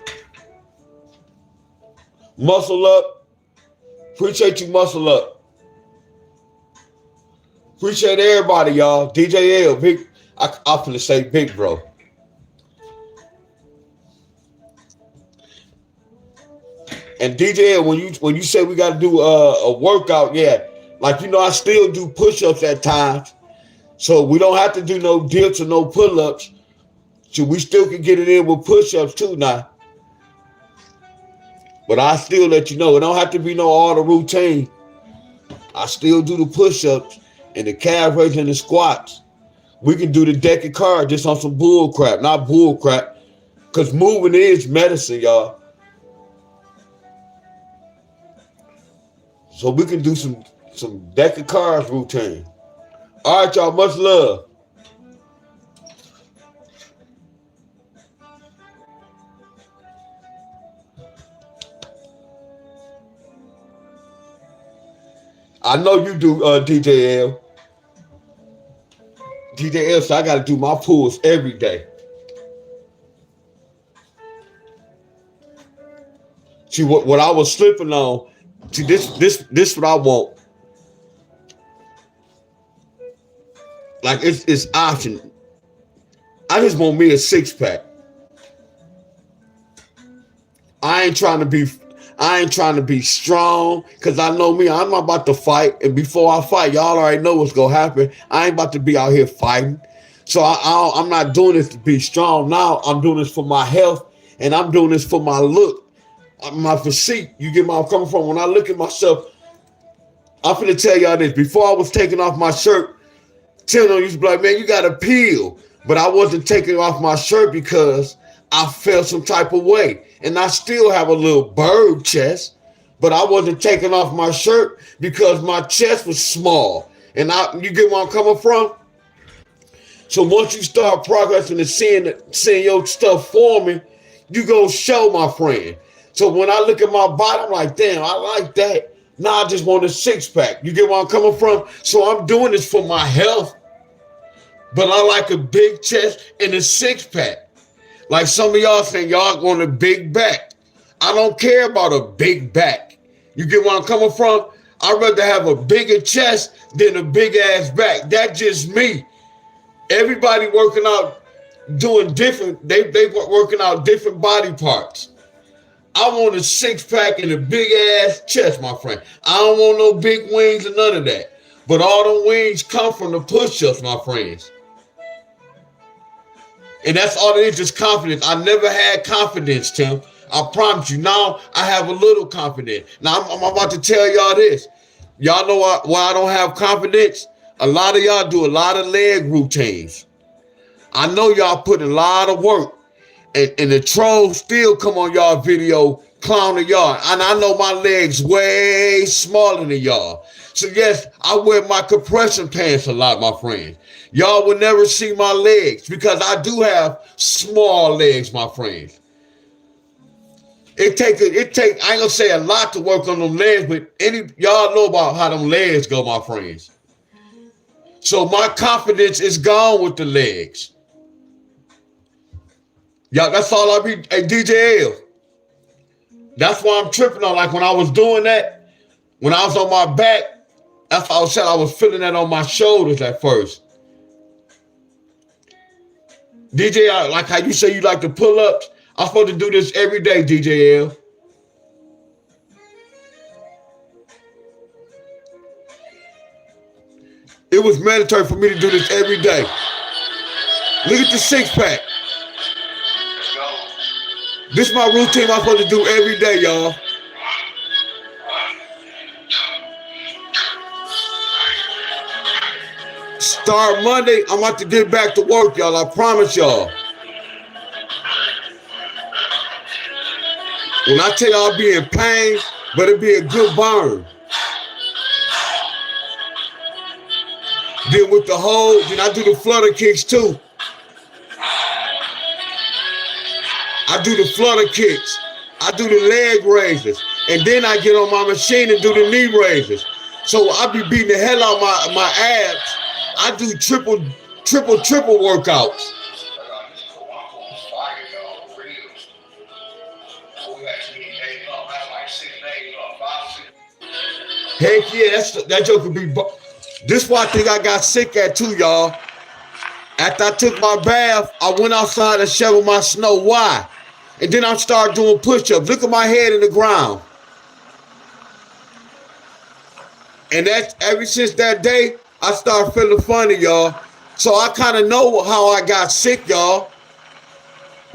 Muscle up. Appreciate you, muscle up. Appreciate everybody, y'all. DJ L, big. I'm finna say big bro. And DJ L, when you say we gotta do a workout, yeah, like I still do push-ups at times, so we don't have to do no dips or no pull-ups. So we still can get it in with push-ups too now. But I still let you know, it don't have to be no auto routine. I still do the push-ups and the calf raises and the squats. We can do the deck of cards just on some bull crap, not bull crap. Because moving is medicine, y'all. So we can do some deck of cards routine. All right, y'all, much love. I know you do, DJ L. DJ L, so I got to do my pulls every day. See what I was slipping on. See this what I want. Like it's option. I just want me a 6-pack. I ain't trying to be strong, because I know me, I'm about to fight. And before I fight, y'all already know what's going to happen. I ain't about to be out here fighting. So I'm not doing this to be strong. Now I'm doing this for my health, and I'm doing this for my look, my physique. You get where I'm coming from? When I look at myself, I'm finna tell y'all this. Before I was taking off my shirt, Tim used to be like, man, you got to peel. But I wasn't taking off my shirt because I felt some type of way. And I still have a little bird chest, but I wasn't taking off my shirt because my chest was small. And you get where I'm coming from? So once you start progressing and seeing your stuff forming, you go show, my friend. So when I look at my body, I'm like, damn, I like that. Now I just want a 6-pack. You get where I'm coming from? So I'm doing this for my health, but I like a big chest and a 6-pack. Like some of y'all saying y'all want a big back. I don't care about a big back. You get where I'm coming from? I'd rather have a bigger chest than a big ass back. That's just me. Everybody working out, doing different, they working out different body parts. I want a 6-pack and a big ass chest, my friend. I don't want no big wings or none of that. But all the wings come from the push-ups, my friends. And that's all it is, just confidence. I never had confidence, Tim. I promise you. Now I have a little confidence. Now I'm about to tell y'all this. Y'all know why I don't have confidence? A lot of y'all do a lot of leg routines. I know y'all put a lot of work. And the trolls still come on y'all video clowning y'all. And I know my legs way smaller than y'all. So yes, I wear my compression pants a lot, my friends. Y'all will never see my legs because I do have small legs, my friends. It take I ain't gonna say a lot to work on them legs, but y'all know about how them legs go, my friends. So my confidence is gone with the legs. Y'all, that's all I be. Hey, DJ L. That's why I'm tripping on. Like when I was doing that, when I was on my back, that's what I was saying. I was feeling that on my shoulders at first. DJ, like how you say you like to pull ups, I'm supposed to do this every day, DJ L. It was mandatory for me to do this every day. Look at the 6-pack. This is my routine I'm supposed to do every day, y'all. Start Monday, I'm about to get back to work, y'all. I promise y'all. When I tell y'all I'll be in pain, but it'll be a good burn. Then with the hold, then I do the flutter kicks too. I do the flutter kicks. I do the leg raises. And then I get on my machine and do the knee raises. So I be beating the hell out of my abs. I do triple workouts. Heck yeah, that joke could be. This is why I think I got sick at too, y'all. After I took my bath, I went outside and shoveled my snow. Why? And then I started doing push-ups. Look at my head in the ground. And that's ever since that day, I started feeling funny, y'all. So I kind of know how I got sick, y'all.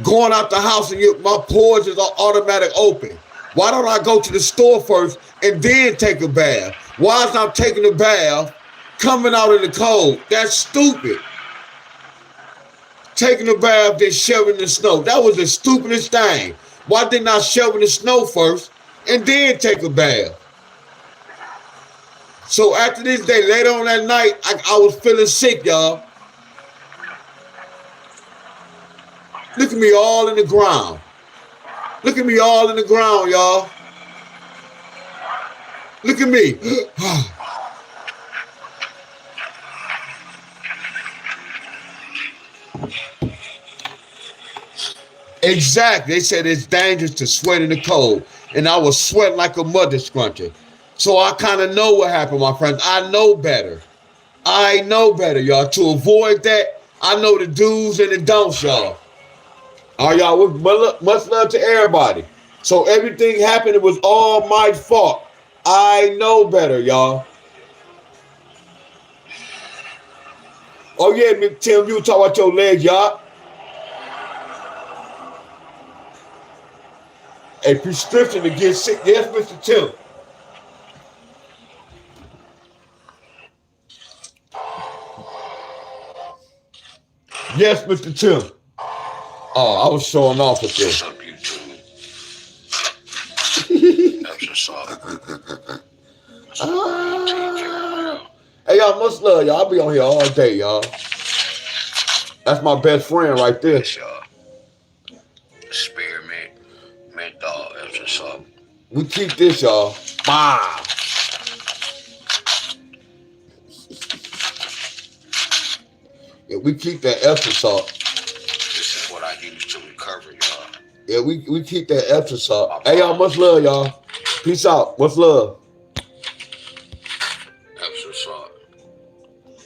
Going out the house and my pores is automatic open. Why don't I go to the store first and then take a bath? Why is I taking a bath, coming out in the cold? That's stupid. Taking a bath, then shoveling the snow. That was the stupidest thing. Why didn't I shovel the snow first and then take a bath? So after this day, later on that night, I was feeling sick, y'all. Look at me all in the ground. Look at me all in the ground, y'all. Look at me. Exactly. They said it's dangerous to sweat in the cold. And I was sweating like a mother scruncher. So I kind of know what happened, my friends. I know better. I know better, y'all. To avoid that, I know the do's and the don'ts, y'all. All right, y'all. Much love to everybody. So everything happened. It was all my fault. I know better, y'all. Oh, yeah, Tim, you were talking about your legs, y'all. A prescription to get sick. Yes, Mr. Tim. Yes, Mr. Tim. Oh, I was showing off with this. What's up, YouTube? That's what's up. That's Ah. Hey, y'all, much love, y'all. I'll be on here all day, y'all. That's my best friend right there. Yes, y'all. Spearmint, menthol, that's what's up. We keep this, y'all. Wow. Yeah, we keep that extra salt. This is what I use to recover, y'all. Yeah, we keep that extra salt. Hey, y'all, much love, y'all. Peace out. Much love.